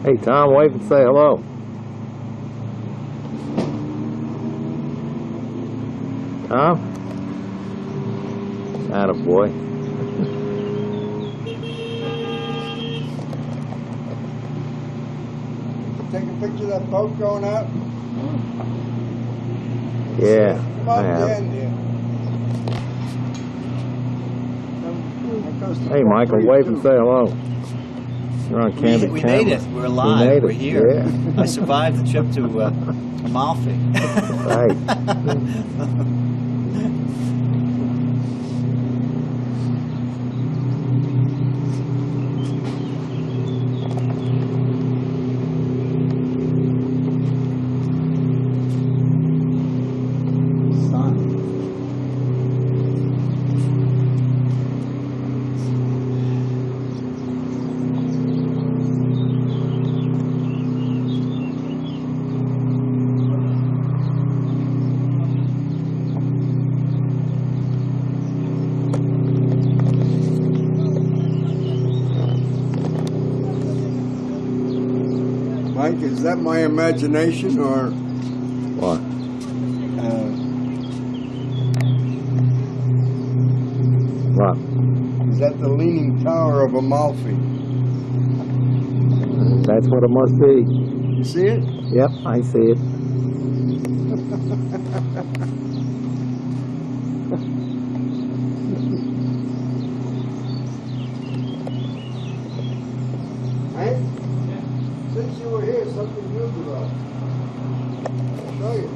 Hey, Tom, wave and say hello. Tom? Attaboy. Take a picture of that boat going out? Yeah, Come I on, have. Dan, there. Hey, Michael, wave and say hello. You're on candid We camera. made it. We're alive. We're here. Yeah. I survived the trip to Amalfi. Right. Mike, is that my imagination or? What? What? Is that the Leaning Tower of Amalfi? That's what it must be. You see it? Yep, I see it. Right? Since you were here, something new developed. I'll show you.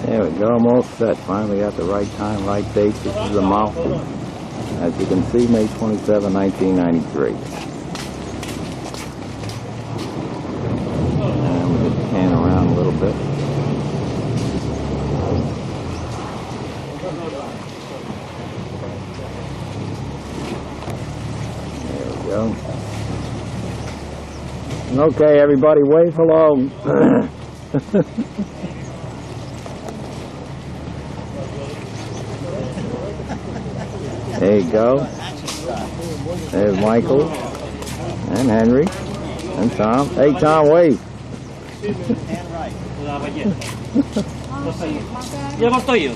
There we go, I'm all set. Finally got the right time, right date. This is Amalfi. As you can see, May 27, 1993. And we'll just pan around a little bit. There we go. Okay, everybody, wave hello. There you go. There's Michael and Henry and Tom. Hey, Tom, wave. Hand right. Llevo estoy yo.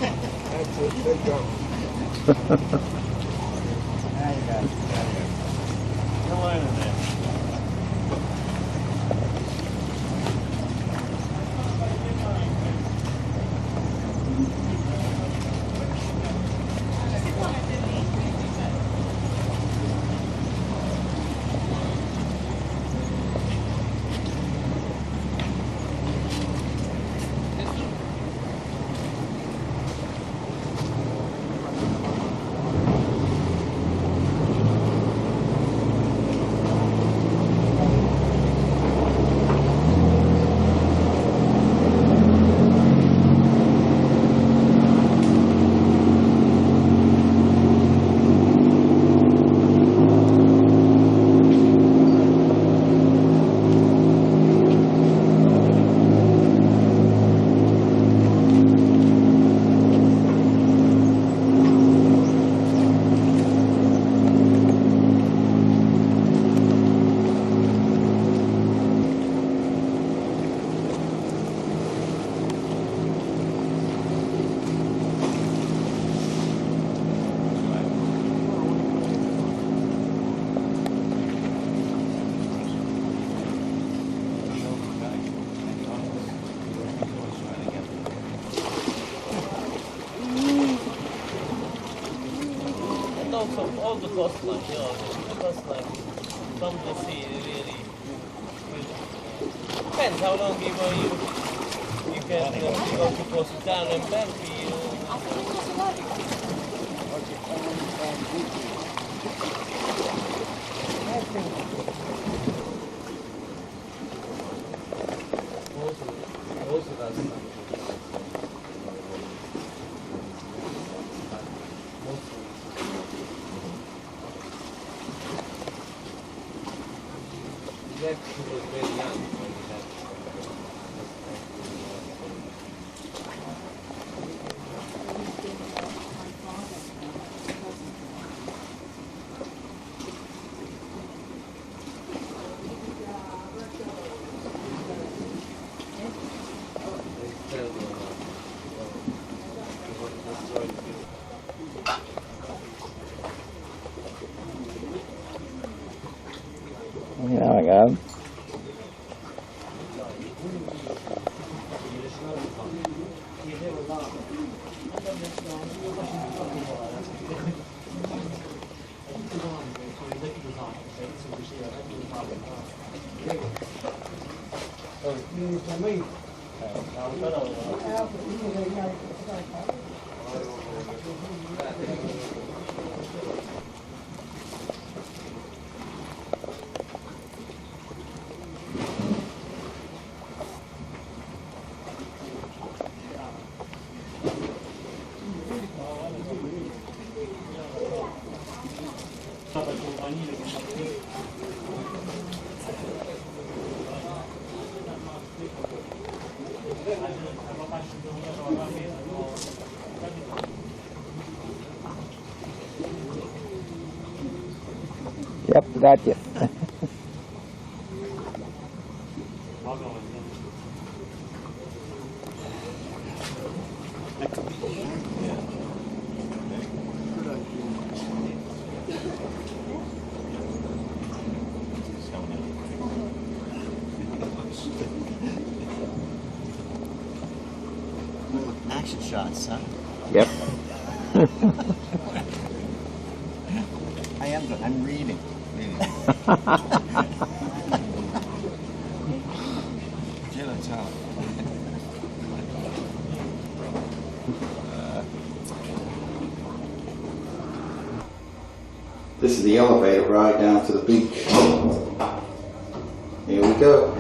also all the coastline, you know, the coastline from the sea really. Depends how long you can go to Positano and Belfi. Yeah, I got him. Yep, got you. Action shots, huh? Yep. I'm reading. This is the elevator ride down to the beach. Here we go.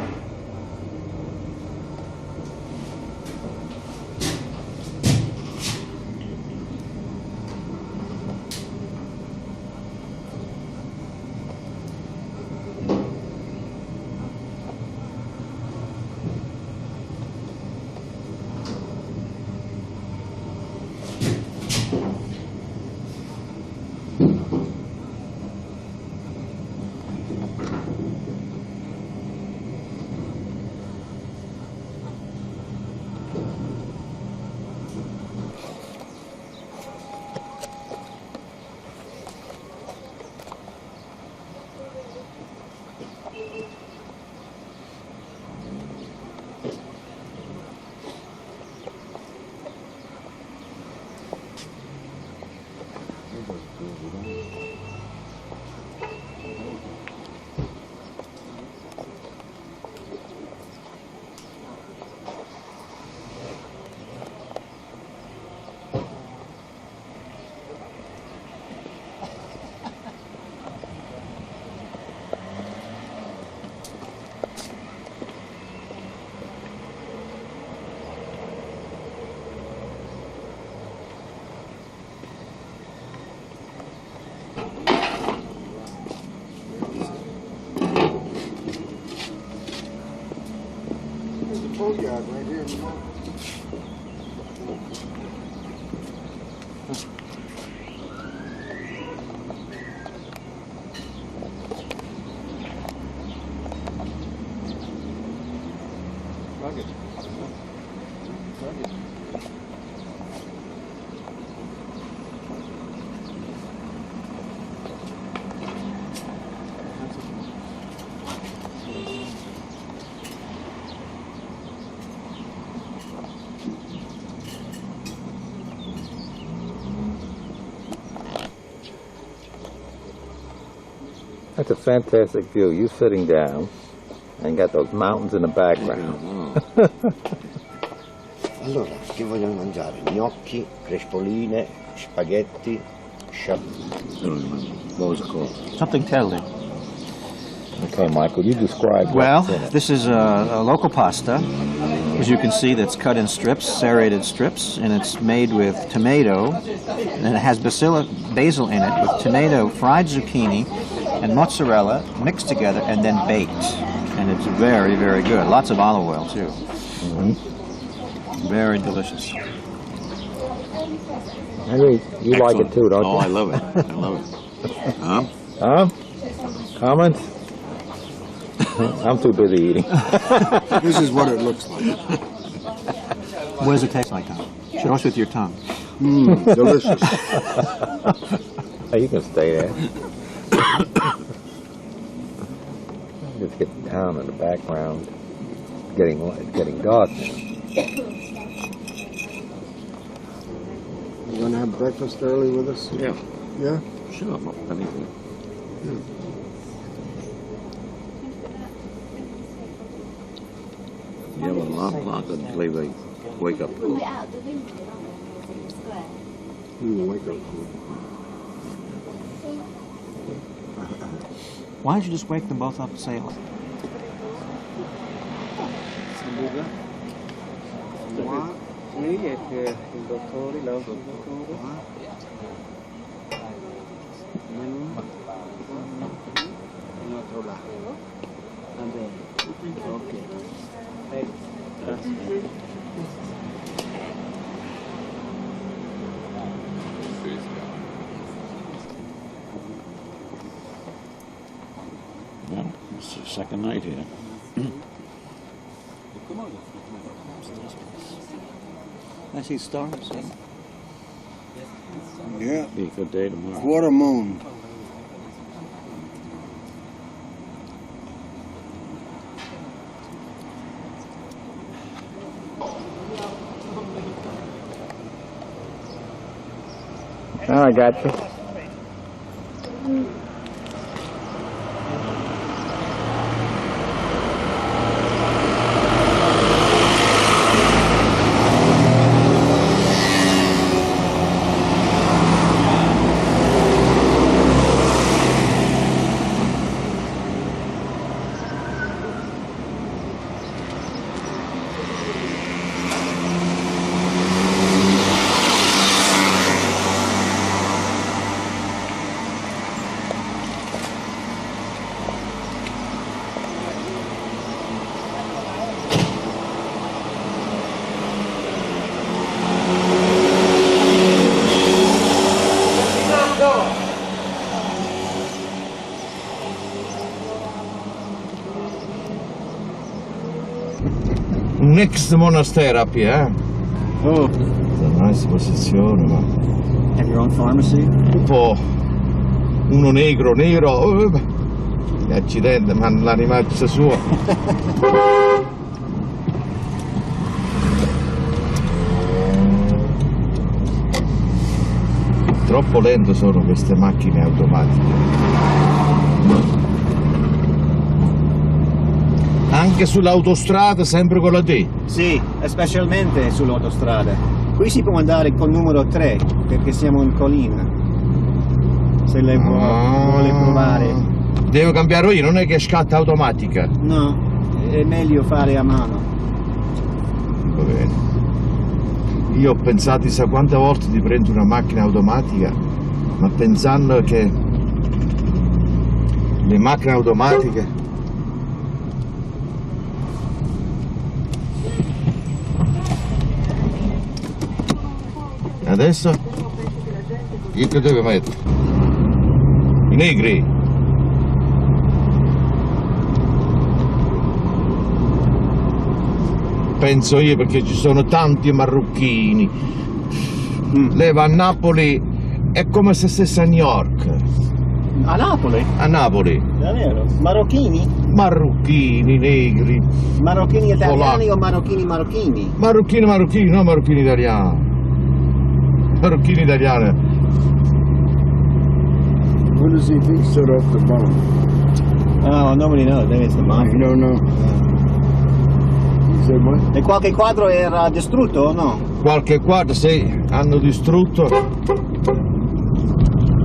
Boatyard right here in the morning. That's a fantastic view. You sitting down and got those mountains in the background. Allora, che vogliono mangiare? Gnocchi, crespoline, spaghetti, Something totally. Okay, Michael, you describe Well, what's in it. this is a local pasta, as you can see, that's cut in strips, serrated strips, and it's made with tomato, and it has basil in it, with tomato, fried zucchini, and mozzarella mixed together and then baked. And it's very, very good. Lots of olive oil, too. Very delicious. Henry, you like it too, don't you? Oh, I love it. I love it. Huh? Huh? Comments? I'm too busy eating. This is what it looks like. What does it taste like, Tom? Show us with your tongue. Delicious. Hey, you can stay there. Just get down in the background. It's getting dark now. You gonna have breakfast early with us? Yeah. Yeah? Sure. Anything. You have an alarm clock until they wake up. Wake up. Why don't you just wake them both up and say, Well, it's the second night here. I see stars. Yeah. Be a good day tomorrow. Quarter moon. Oh, I got you. Next monastero up here. Oh, It's a nice posizione, ma have your own pharmacy? un po' uno nero, accidente, ma l'animaccia sua. Troppo lento sono queste macchine automatiche. Anche sull'autostrada, sempre con la D. Sì, specialmente sull'autostrada. Qui si può andare col numero 3, perché siamo in collina. Se lei vuole provare. Devo cambiare io, non è che scatta automatica. No, è meglio fare a mano. Va bene. Io ho pensato chissà quante volte di prendere una macchina automatica, ma pensando che le macchine automatiche adesso io che devo mettere? I negri. Penso io perché ci sono tanti marocchini. Lei va a Napoli, è come se stesse a New York. A Napoli? A Napoli. Davvero? Marocchini? Marocchini, negri. Marocchini italiani Polacchi. o marocchini marocchini? Marocchini, no marocchini italiani. Marocchini italiani. What does he think set off the bomb? Oh, nobody knows. Maybe it's the I mafia. don't know. He said what? E qualche quadro era distrutto o no? Qualche quadro, sì, hanno distrutto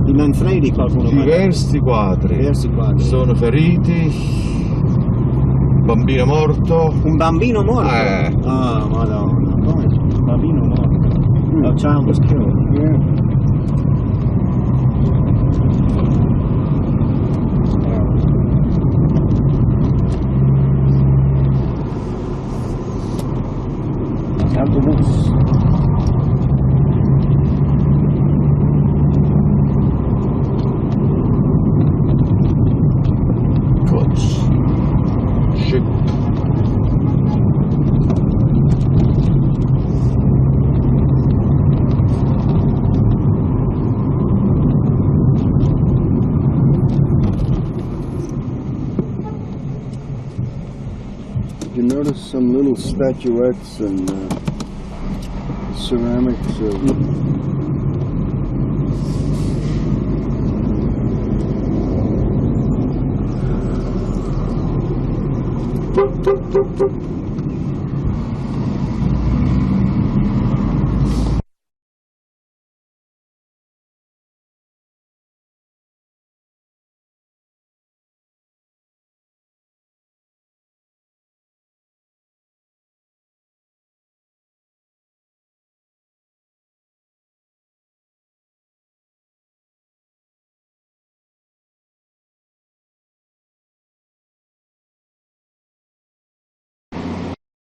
Di Manfredi qualcuno parla. diversi quadri. Diversi quadri. Sono feriti, bambino morto. Un bambino morto? Ah, madonna. Come? Un bambino morto. A child was killed. Yeah. Autobus. Coach. Ship. You notice some little statuettes and ceramics of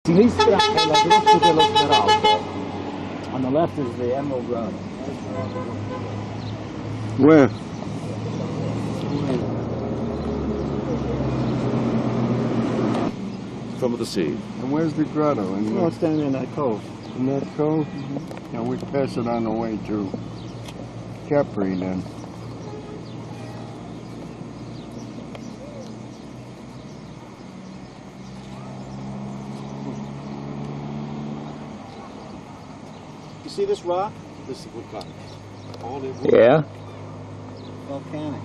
Sinistra è la Grotta dello Smeraldo. On the left is the Emerald Grotto. where? From the sea. And where's the grotto? Oh, it's down in that cove. In that cove? Yeah, we pass it on the way to Capri then. You see this rock? This is volcanic. All the Yeah. Volcanic.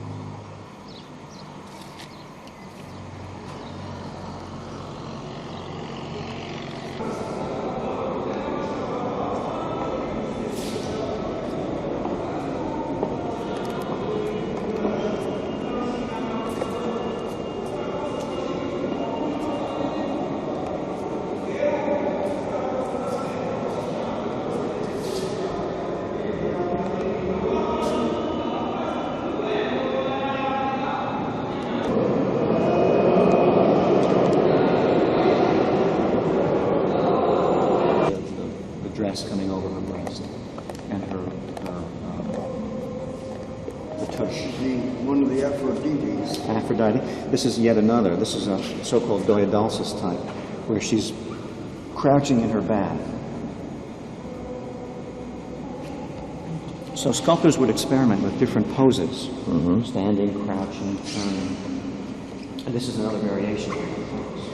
Coming over her breast and her the tush. One of the Aphrodites. Aphrodite. This is yet another. This is a so-called Doiodalsis type, where she's crouching in her bath. So sculptors would experiment with different poses, standing, crouching, turning. And this is another variation of the pose.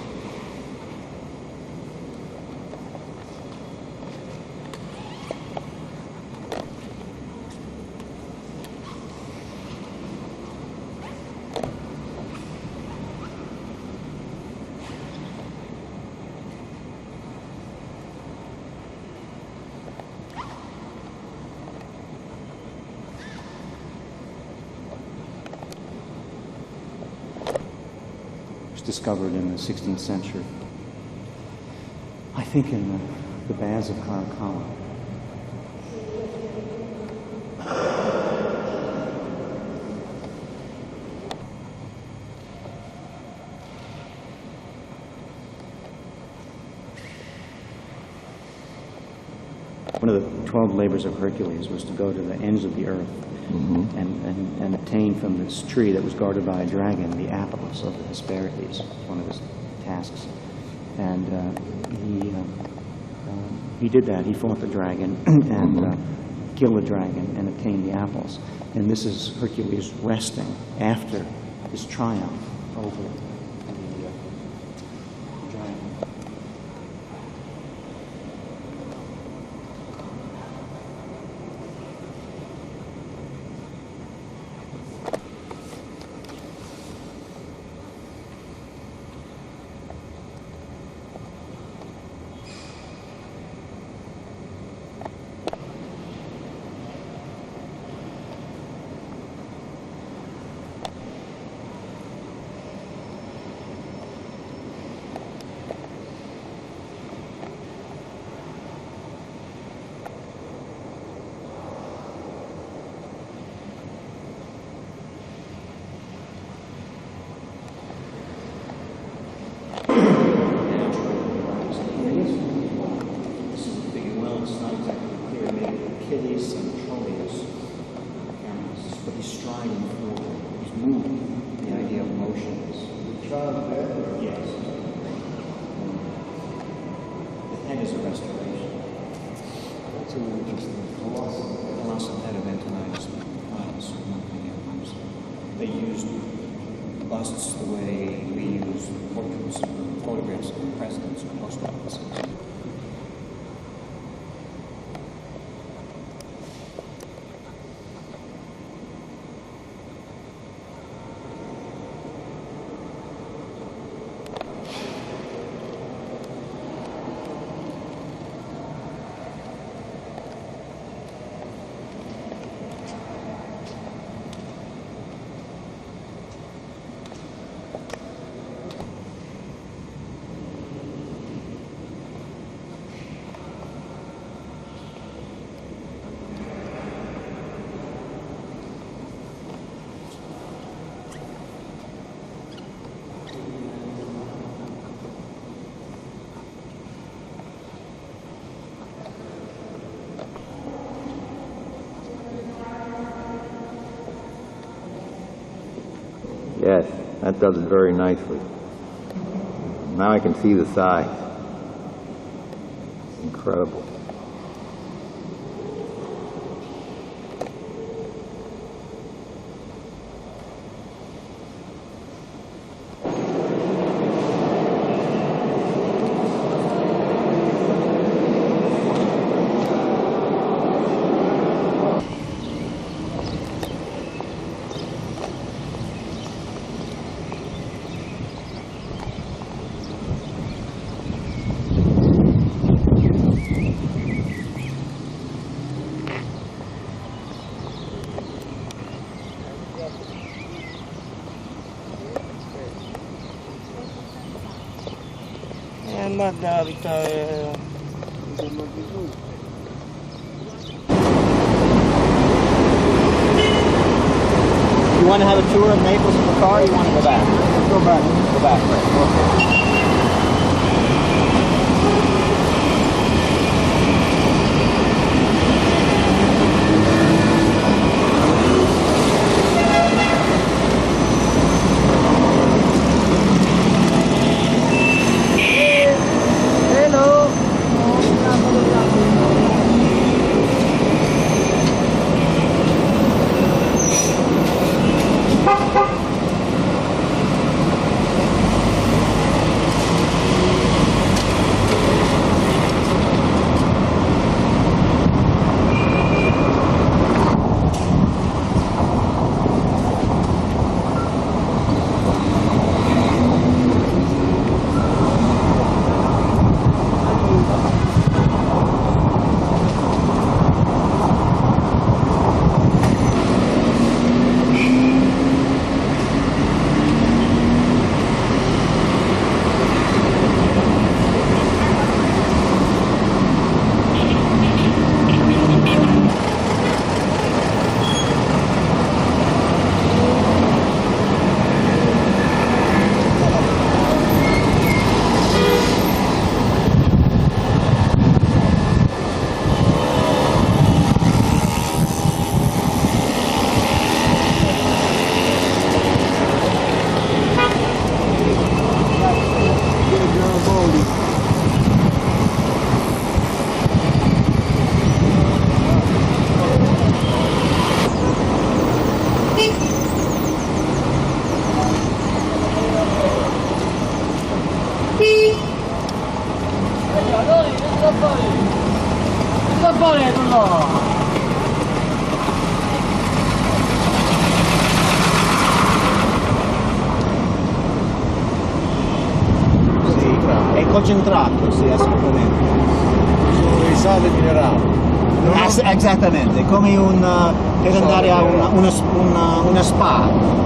Discovered in the 16th century. I think in the baths of Caracalla. One of the 12 labors of Hercules was to go to the ends of the earth and obtain from this tree that was guarded by a dragon the apples of the Hesperides, one of his tasks. And he did that. He fought the dragon and killed the dragon and obtained the apples. And this is Hercules resting after his triumph over the dragon. Achilles and Troilus cameras, but he's striding forward. He's moving. The idea of motion is. Yes. The head is a restoration. That's an interesting philosophy. The colossal head of Antonius Pius. They used busts the way we use portraits, photographs of presidents or post offices. Yes, that does it very nicely. Now I can see the size. Incredible. You want to have a tour of Naples in the car, or you want to go back? Go back. Go back, right. Okay. Concentrato, sì, assolutamente. Sono i sali minerali. Esattamente, come per andare a una spa.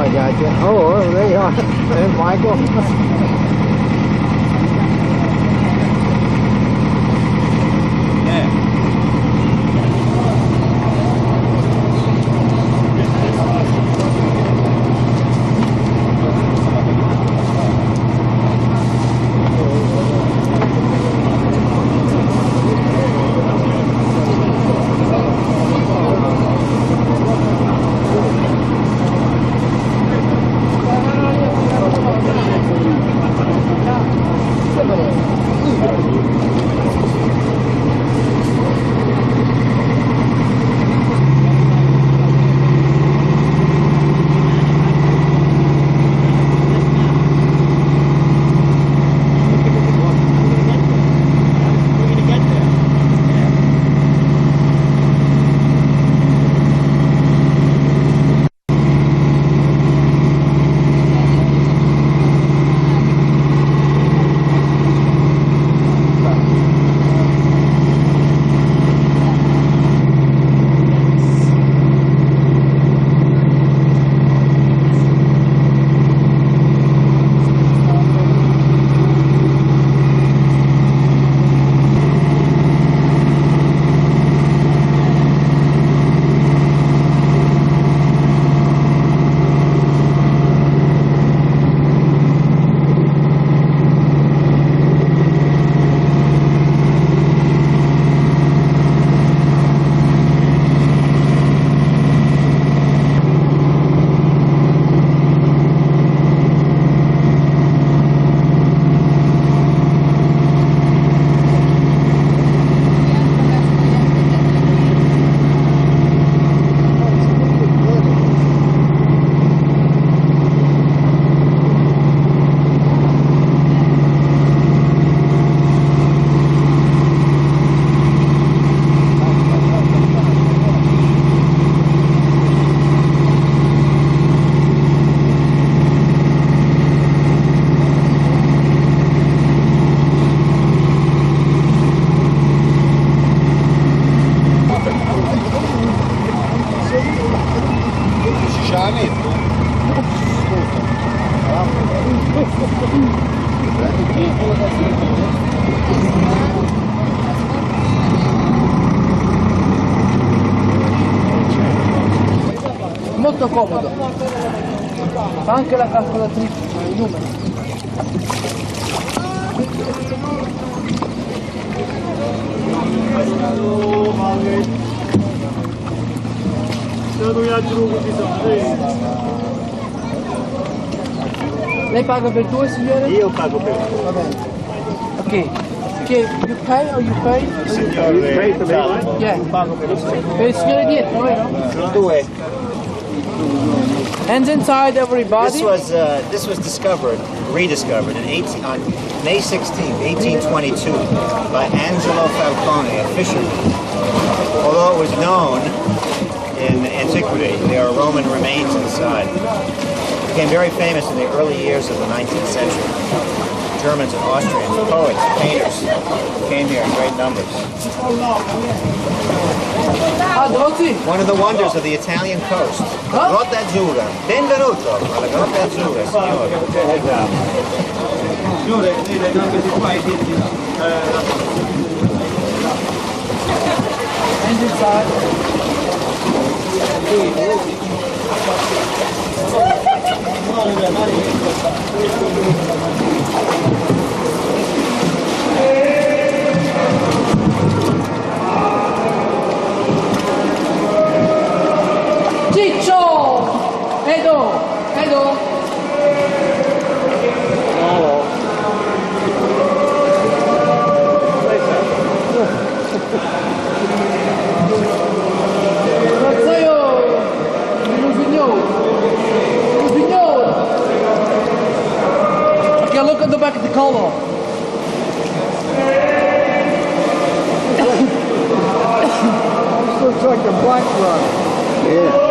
I got you. Oh, there you are. There's Michael. Molto comodo, fa anche la calcolatrice, i numeri. Lei paga per due, signore? Io pago per due. Va bene. Ok. Okay, you pay or you pay? Yeah. Per il signore dietro, vero? Due. Hands inside, everybody. This was rediscovered on May 16, 1822, by Angelo Falcone, a fisherman. Although it was known in antiquity, there are Roman remains inside. It became very famous in the early years of the 19th century. Germans and Austrians, poets, painters, came here in great numbers. One of the wonders of the Italian coast, Grotta Azzurra. Benvenuto alla Grotta Azzurra, signore. Hands inside. Ciccio! Edo! Okay, look at the back of the collar. This looks like a black rug. Yeah.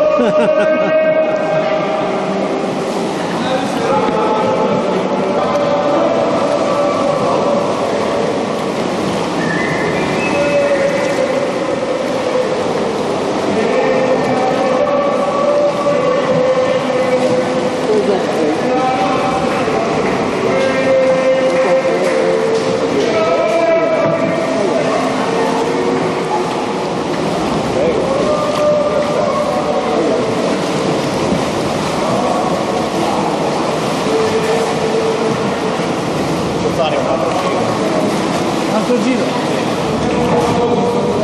Altro giro.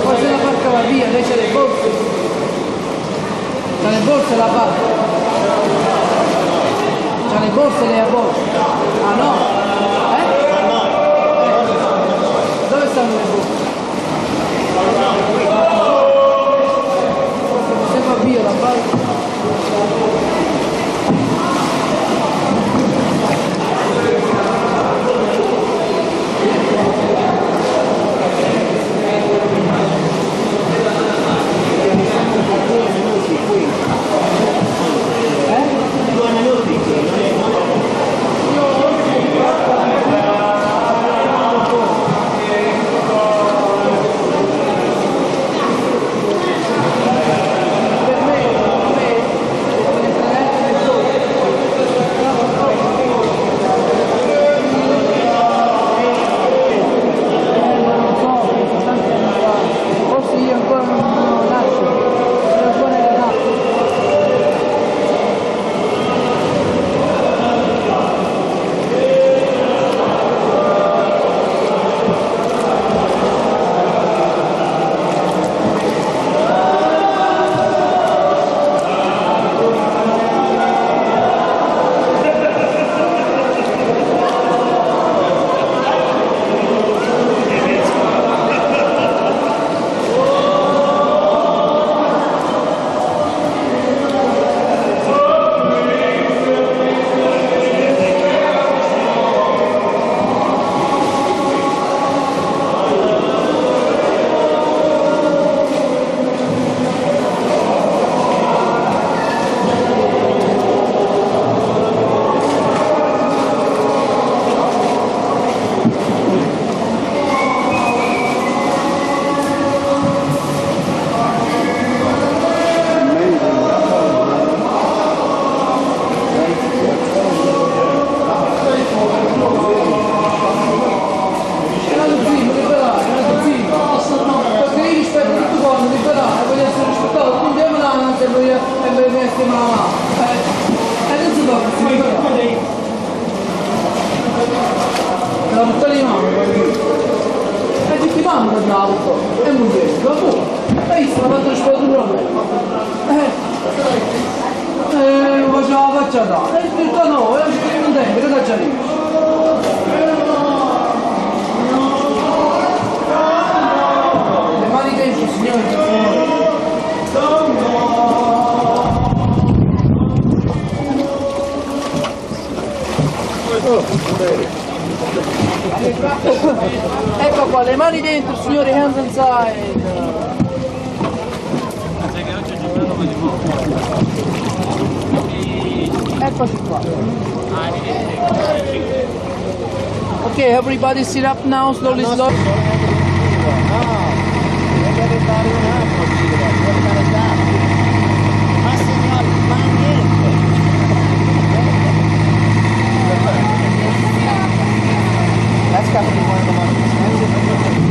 Poi se la barca va via, lei c'ha le borse. C'ha le borse la barca. C'ha le borse lei a bordo. Ah no? Dove stanno le borse? Se va via la barca. Ecco qua, le mani dentro, signori, hands inside. Eccoci qua. Ok, everybody sit up now, slowly, slowly. That's got to be one of the most expensive.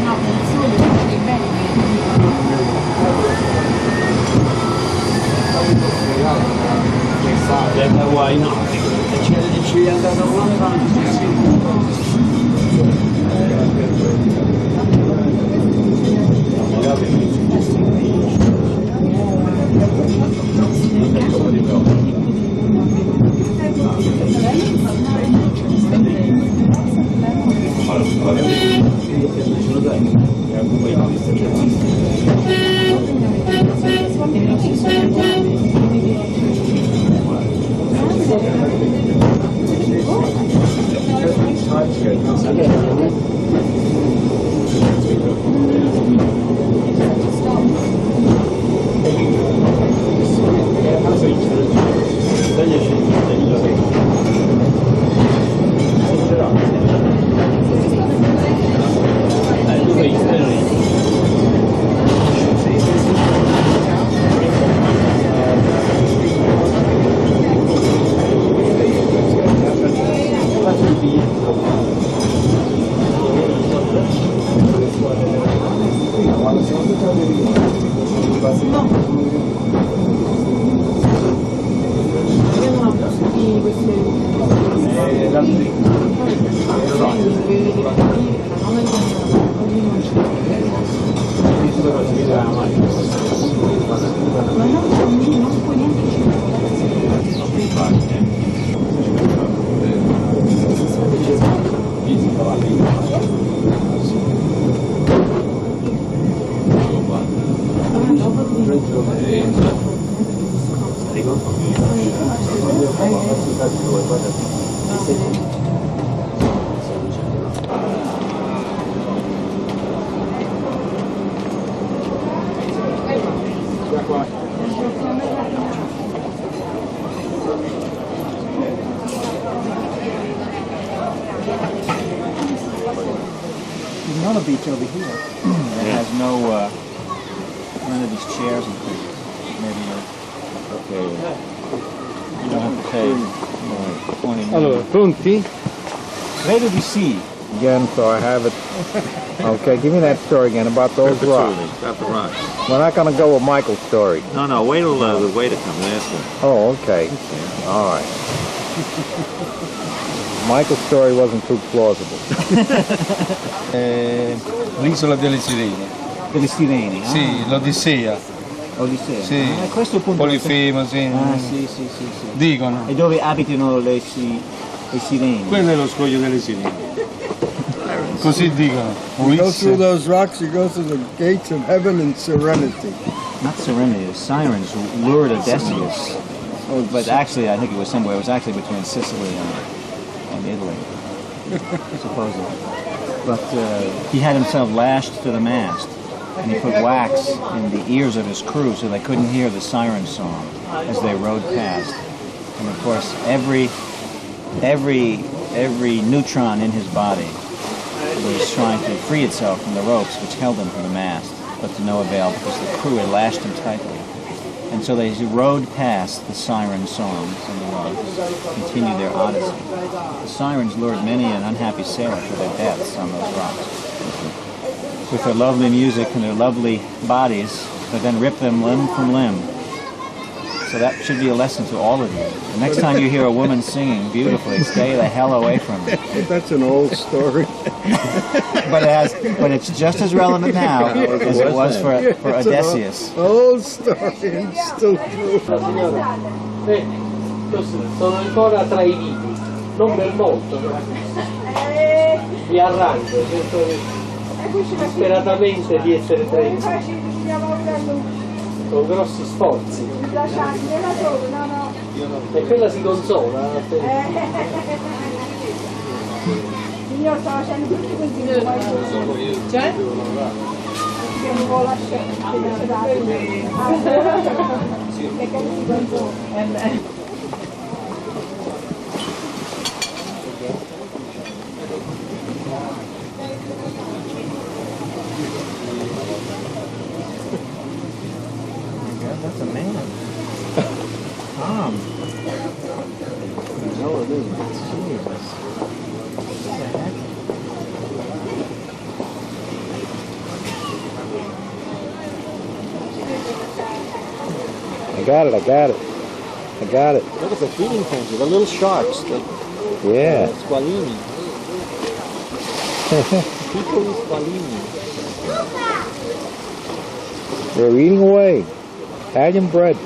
No, why not? Ci è andato come There's another beach over here that has none of these chairs and things. Maybe you don't have to pay 20 minutes. Allora, pronti? Credo di sì. Again, so I have it. Okay, give me that story again about those rocks. About the rocks. We're not going to go with Michael's story. No, wait till the waiter comes and ask him. Oh, okay. All right. Michael's story wasn't too plausible. L'isola delle Sirene. Delle sirene. Sì, l'Odissea. Odissea. Sì. Questo è il punto. Polifemo, sì. Sì. Dicono. E dove abitano le sirene? Quello è lo scoglio delle Sirene. Così dicono. You go through those rocks, you go through the gates of heaven and serenity. Not serenity, the sirens who lured Odysseus. But actually, I think it was somewhere. It was actually between Sicily and Italy, supposedly. But he had himself lashed to the mast, and he put wax in the ears of his crew so they couldn't hear the siren song as they rode past. And of course, every neutron in his body was trying to free itself from the ropes which held him to the mast, but to no avail because the crew had lashed him tightly. And so they rode past the siren songs and the rocks, continued their odyssey. The sirens lured many an unhappy sailor to their deaths on those rocks. With their lovely music and their lovely bodies, but then rip them limb from limb. So that should be a lesson to all of you. The next time you hear a woman singing beautifully, stay the hell away from her. That's an old story. But it's just as relevant now as it was for Odysseus. Old story, and still true. Sono ancora tra i vivi, non per molto. Mi arrangio, cerco disperatamente di essere tra i vivi. Con grossi sforzi. E quella si consola. Io sto facendo tutti questi cioè? Un po' la scena perché si consola. That's a man. Tom. No, it isn't. Jesus. What the heck? I got it. I got it. Look at the feeding frenzy, the little sharks. Yeah. Squalini. Piccoli squalini. They're eating away. Italian bread.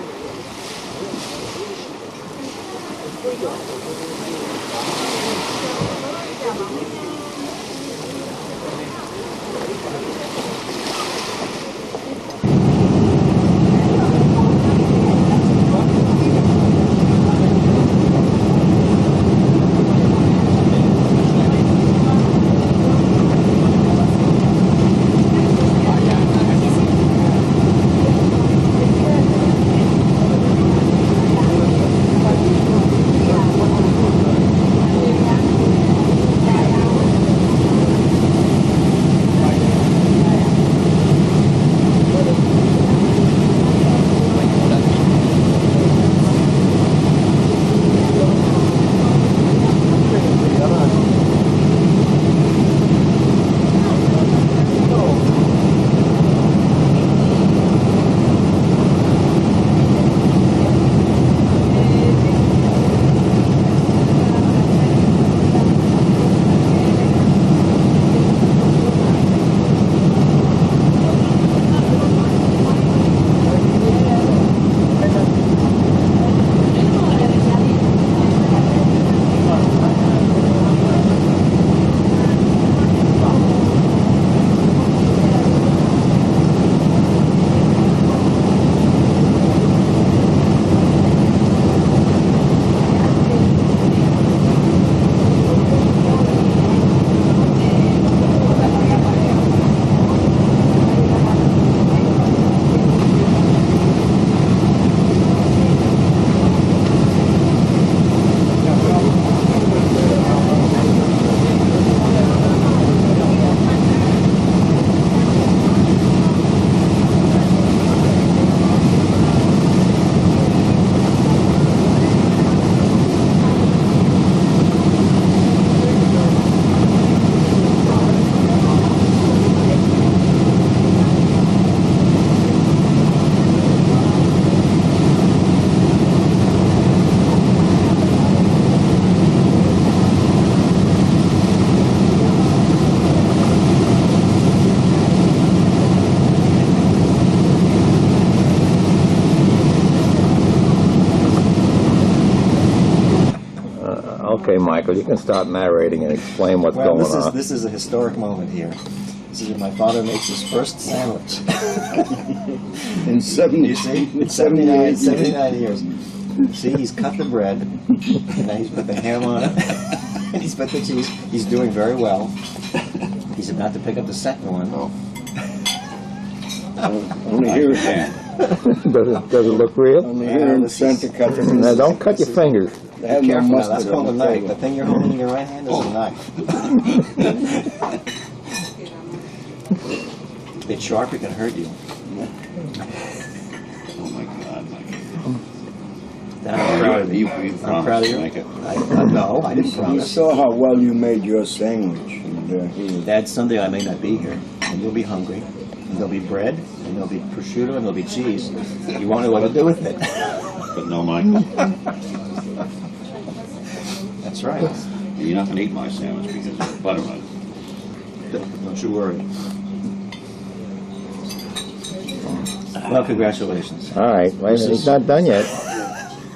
Okay, Michael, you can start narrating and explain what's going on. This is a historic moment here. This is when my father makes his first sandwich. In 70, You see? It's 79 years. See, he's cut the bread, and now he's put the ham on it, and he's put the cheese. He's doing very well. He's about to pick up the second one. only here, Does it look real? only here in Santa Catarina. Now, don't cut your fingers. They have Be no careful now, mustard that's called a on the knife. table. The thing you're holding in your right hand is a knife. If it's sharp, it can hurt you. Oh my God, Mike. I'm proud of you. You I'm proud of you. Make it. No, I didn't He promise. saw how well you made your sandwich. And, he was Dad, someday I may not be here, and you'll be hungry, and there'll be bread, and there'll be prosciutto, and there'll be cheese. You won't know what to do with it. But no, Michael, That's right. you're not going to eat my sandwich because of the butter on it. Don't you worry. Well, congratulations. All right, wait, he's not done yet.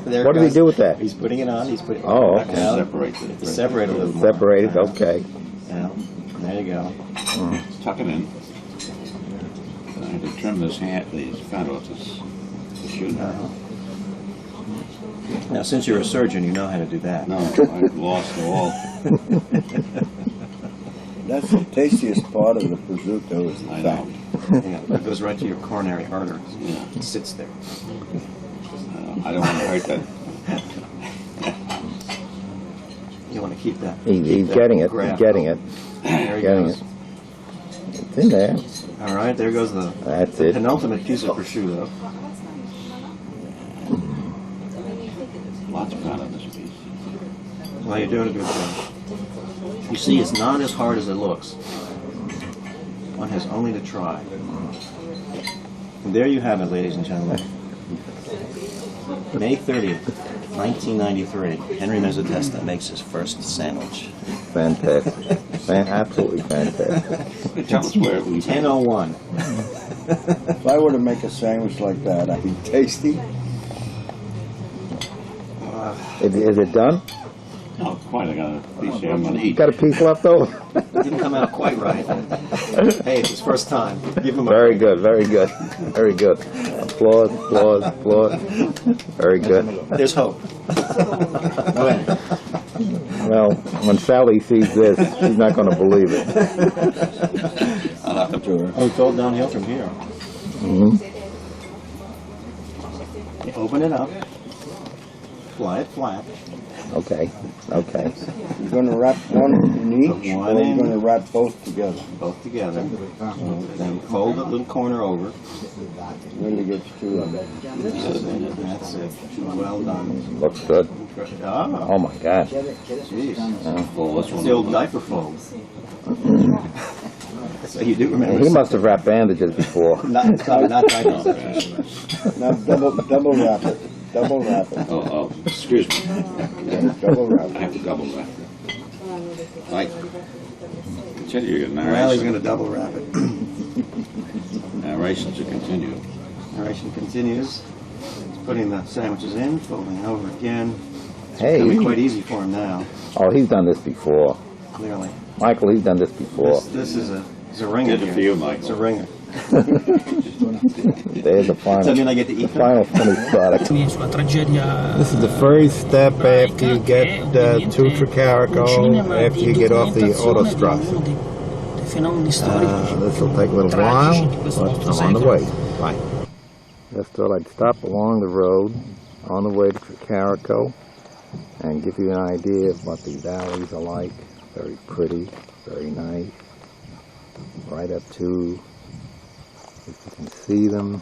There What it did he goes. do with that? He's putting it on. He's putting. Oh, back okay. out. Separate it. It's separated a little more. Separated, okay. Yeah. There you go. Tuck it in. And I had to trim these fat off this prosciutto. Now, since you're a surgeon, you know how to do that. No, I've lost all. That's the tastiest part of the prosciutto is the I fat. know. Yeah, it goes right to your coronary artery. Yeah. It sits there. I don't want to hurt that. You want to keep that. He's getting it, he's getting it. There he Getting goes. it. It's in there. All right, there goes the That's it. penultimate piece of prosciutto. Lots of fat on this piece. Well, you're doing a good job. You see, it's not as hard as it looks. One has only to try. And there you have it, ladies and gentlemen. May 30th, 1993, Henry Mezzatesta makes his first sandwich. Fantastic. Absolutely fantastic. Tell us where we 10:01. If I were to make a sandwich like that, I'd be tasty. Is it done? Oh, quite. I got a piece here I'm going to eat. Got a piece left over? It didn't come out quite right. Hey, it's his first time. Give him a Very good, very good, very good. Applause, applause, applause. Very good. There's hope. Go ahead. Well, when Sally sees this, she's not going to believe it. I'll have to tour. Oh, it's all downhill from here. Mm-hmm. You open it up. Fly it flat. Okay, okay. You're going to wrap one in each, One or you're in. going to wrap both together? Both together. Then fold the little corner over. Really gets two of it. That's it. Well done. Looks good. Ah, Oh my gosh. jeez. Full, this one. The old diaper fold. So you do remember. He must have wrapped bandages before. Not diapers. Now double wrap it. Double wrap it. Oh, excuse me. Double wrap I it. have to double wrap it. Right. Continue your Well, he's going to narration. double wrap it. Narration to continue. Narration continues. He's putting the sandwiches in, folding it over again. Hey, It'll be quite easy for him now, oh, he's done this before. clearly. Michael, he's done this before. This is a ringer Did it here. for you, Michael. It's a ringer. There's the Does that final, mean I get to eat them? final finished product. sulla tragedia. This is the first step after you get to Tricarico, after you get off the autostrada. Fenomeni storici. This will take a little while, but I'm on the way. Bye. Just thought I'd stop along the road on the way to Tricarico and give you an idea of what the valleys are like. Very pretty, very nice. Right up to, if you can see them,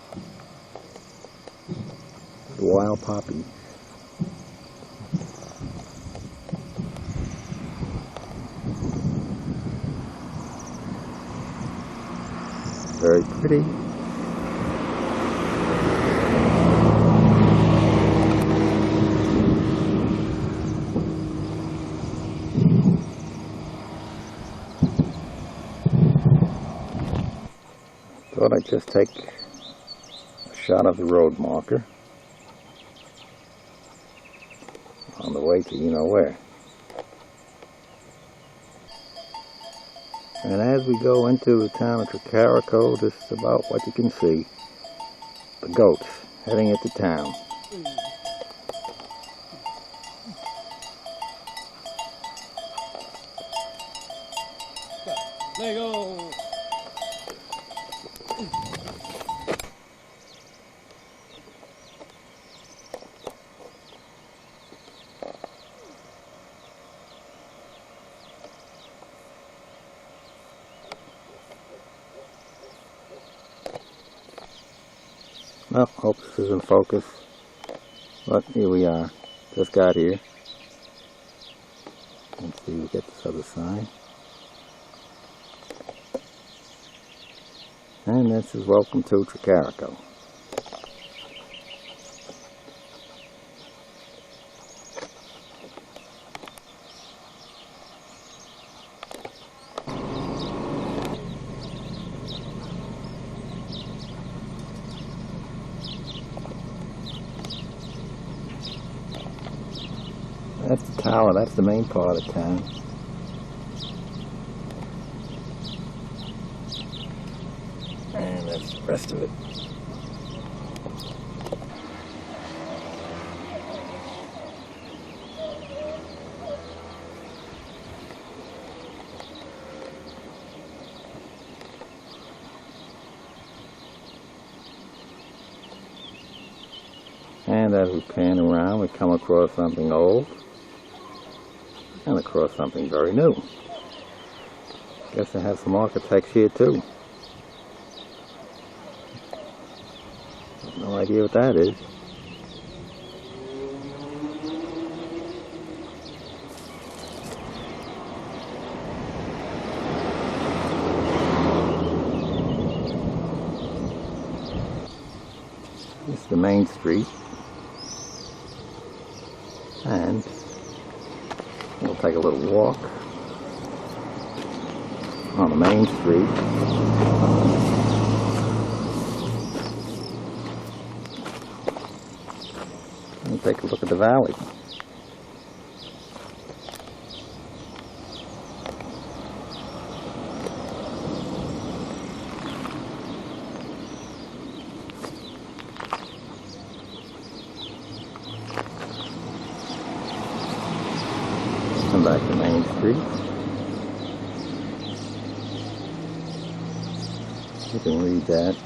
the wild poppies. Very pretty. Thought I'd just take a shot of the road marker on the way to you know where. And as we go into the town of Tricarico, this is about what you can see. The goats heading into town. There you go. Well, hope this is in focus. But here we are. Just got here. Let's see, we get this other side. And this is welcome to Tricarico. That's the tower, that's the main part of town. And that's the rest of it. And as we pan around, we come across something old and across something very new. Guess they have some architects here too. No idea what that is. This is the main street. And we'll take a little walk on the main street. And take a look at the valley. Come back to Main Street. You can read that.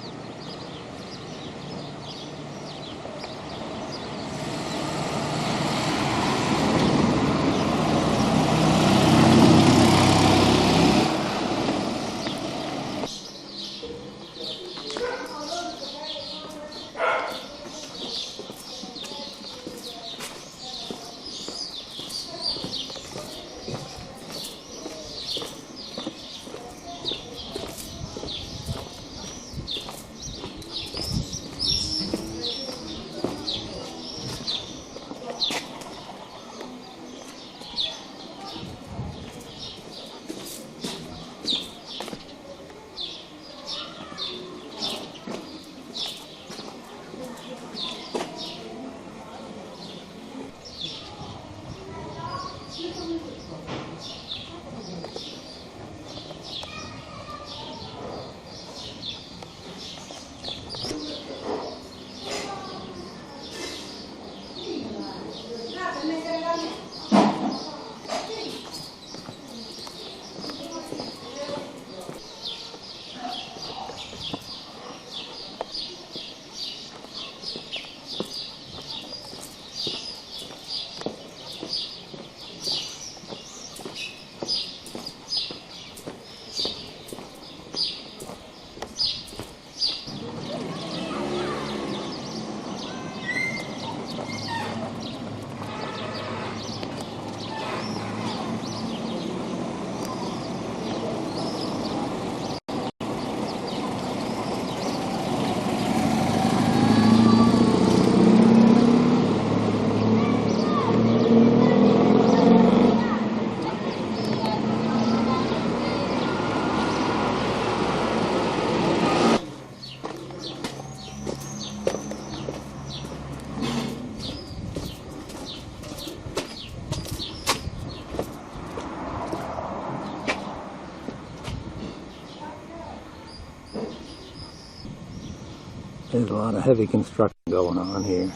There's a lot of heavy construction going on here.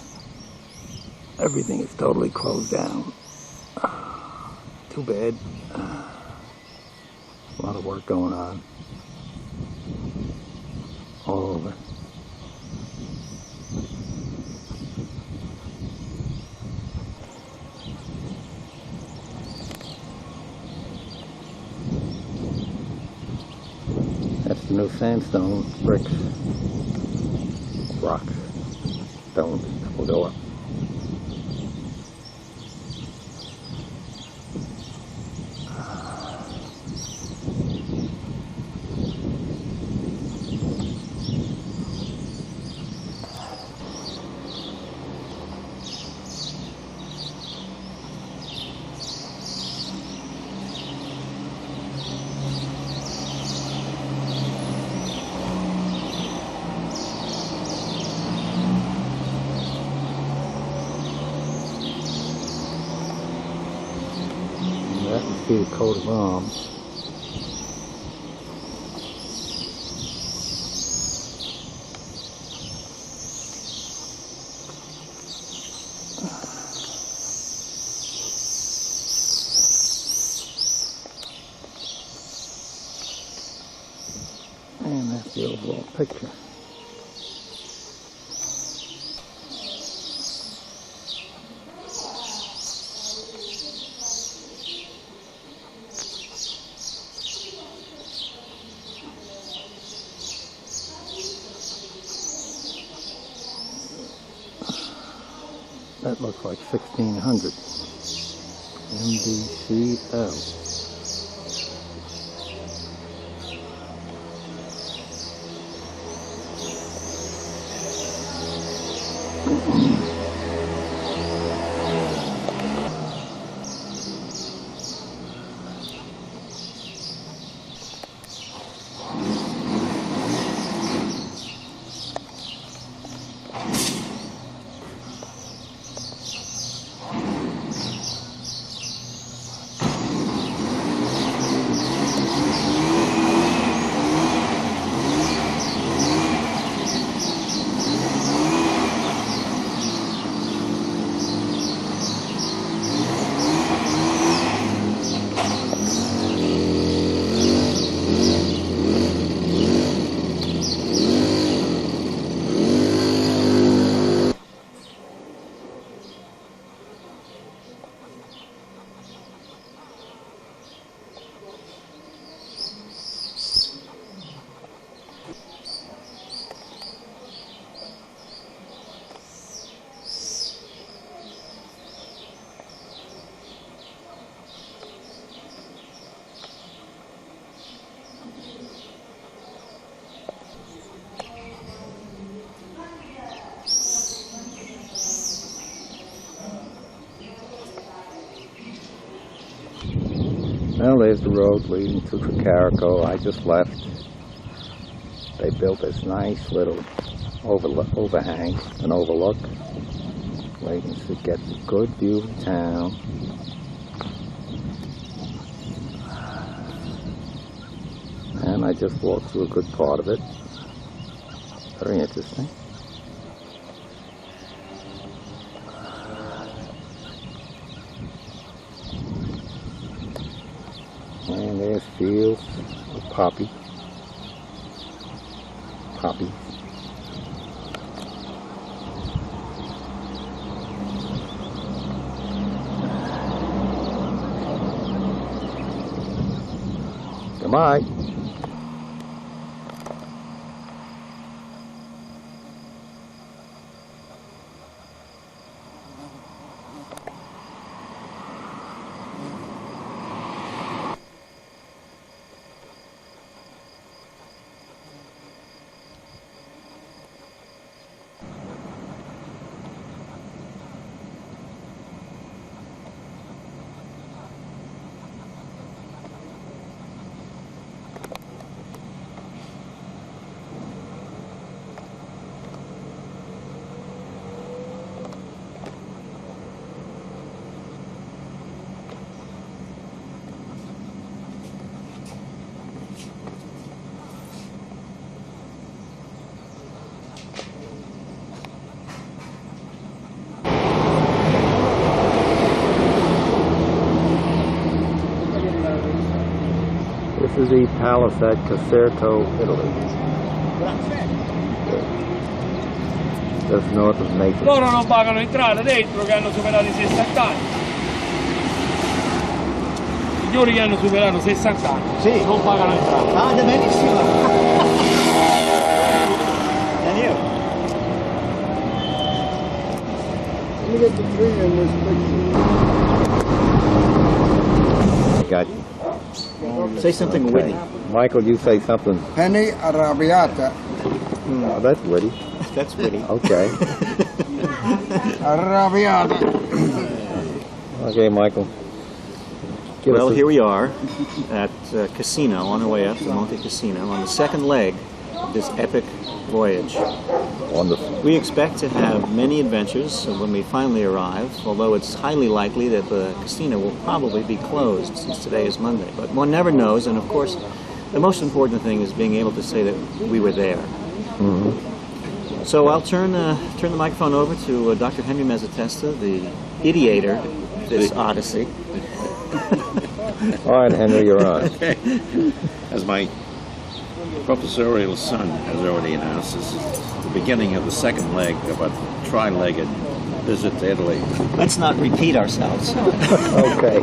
Everything is totally closed down. Too bad. A lot of work going on all over. That's the new sandstone bricks. Rocks, stones that will go up. That must be the coat of arms. And that's the overall picture. That looks like 1600. MDCL. Well, there's the road leading to Carico. I just left. They built this nice little overhang, an overlook, where you can get a good view of town. And I just walked through a good part of it. Very interesting. And there's fields of poppy. Come on. This is the palace at Cathedral, Italy. Just north of Naples. Loro non pagano entrata dentro che hanno superato i 60 anni. Signori che hanno superato 60 anni, sì, non pagano entrata. Ah, benissimo. And you? Let me get the tree in this picture. Got Say something witty. Michael, you say something. Penny arrabbiata. Oh, that's witty. That's witty. Okay. Arrabbiata. Okay, Michael. Well, here we are at Casino, on our way up to Monte Cassino, on the second leg of this epic voyage. Wonderful. We expect to have many adventures when we finally arrive, although it's highly likely that the casino will probably be closed since today is Monday. But one never knows, and of course, the most important thing is being able to say that we were there. Mm-hmm. So I'll turn the microphone over to Dr. Henry Mezzatesta, the ideator of this odyssey. All right, Henry, you're on. Okay. As my professorial son has already announced, this is the beginning of the second leg of a tri-legged visit to Italy. Let's not repeat ourselves. Okay.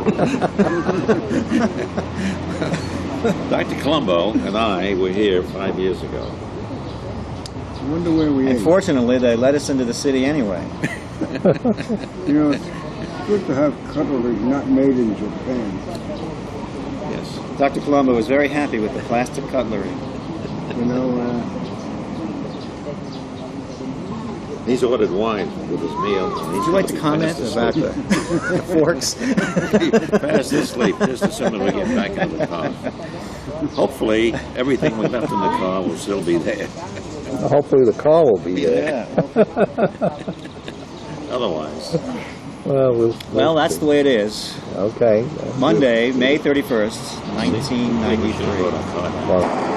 Dr. Colombo and I were here 5 years ago. I wonder where we And ate. fortunately, they let us into the city anyway. You know, it's good to have cutlery not made in Japan. Yes. Dr. Colombo was very happy with the plastic cutlery. You know, He's ordered wine with his meal. Would you like to comment about the forks? Fast asleep just as soon as we get back into the car. Hopefully, everything we left in the car will still be there. Hopefully the car will be there. Yeah. Otherwise. Well, that's the way it is. Okay. Monday, May 31st, 1993. Well,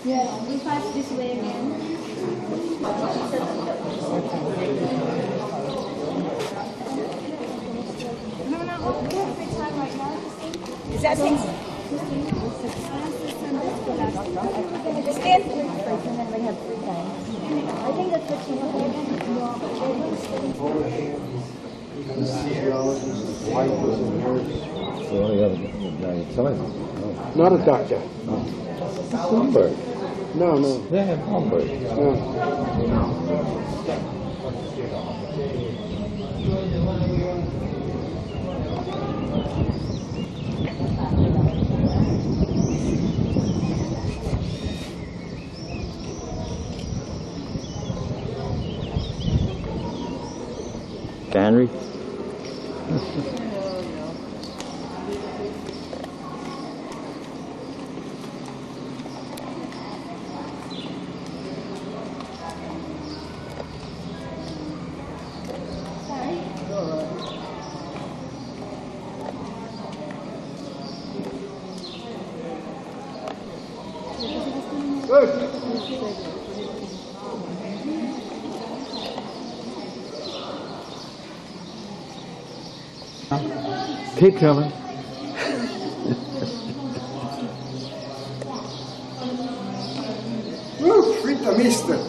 Yeah, we pass this way again. Is that six? Stand. I think that's what she Not a doctor. Bloomberg. No, no. Yeah, Bloomberg. Henry? Keep coming. Fritta mister.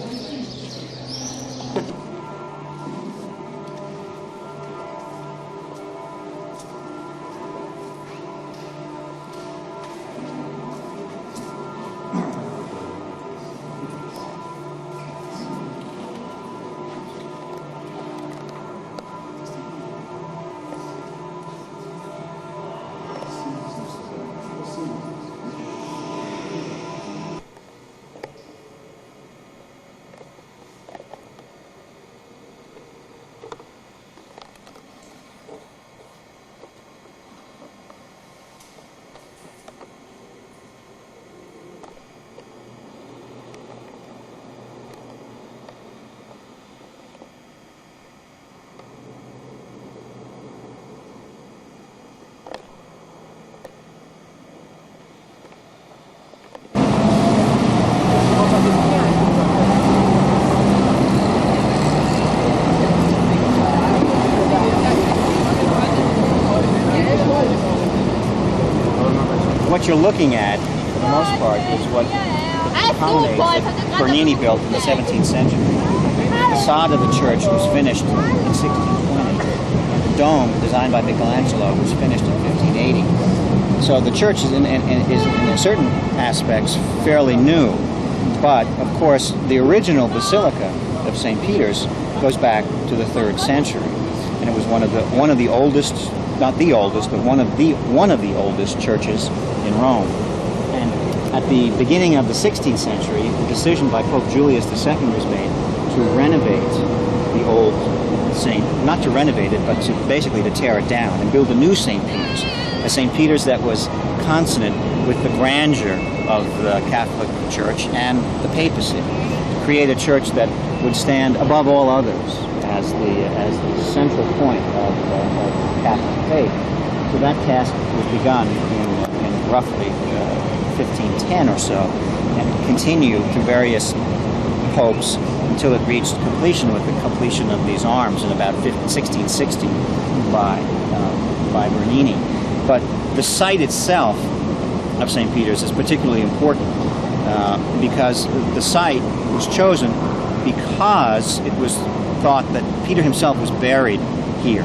What you're looking at, for the most part, is what the colonnade that Bernini built in the 17th century. The facade of the church was finished in 1620. The dome, designed by Michelangelo, was finished in 1580. So the church is, in certain aspects, fairly new. But, of course, the original Basilica of St. Peter's goes back to the 3rd century. And it was one of the oldest not the oldest, but one of the oldest churches in Rome. And at the beginning of the 16th century, the decision by Pope Julius II was made to renovate the old St. Not to renovate it, but to basically to tear it down and build a new St. Peter's, a St. Peter's that was consonant with the grandeur of the Catholic Church and the papacy, to create a church that would stand above all others as the central point of Catholic faith. So that task was begun in roughly 1510 or so, and continued through various popes until it reached completion with the completion of these arms in about 1660 by Bernini. But the site itself of St. Peter's is particularly important because the site was chosen because it was thought that Peter himself was buried here.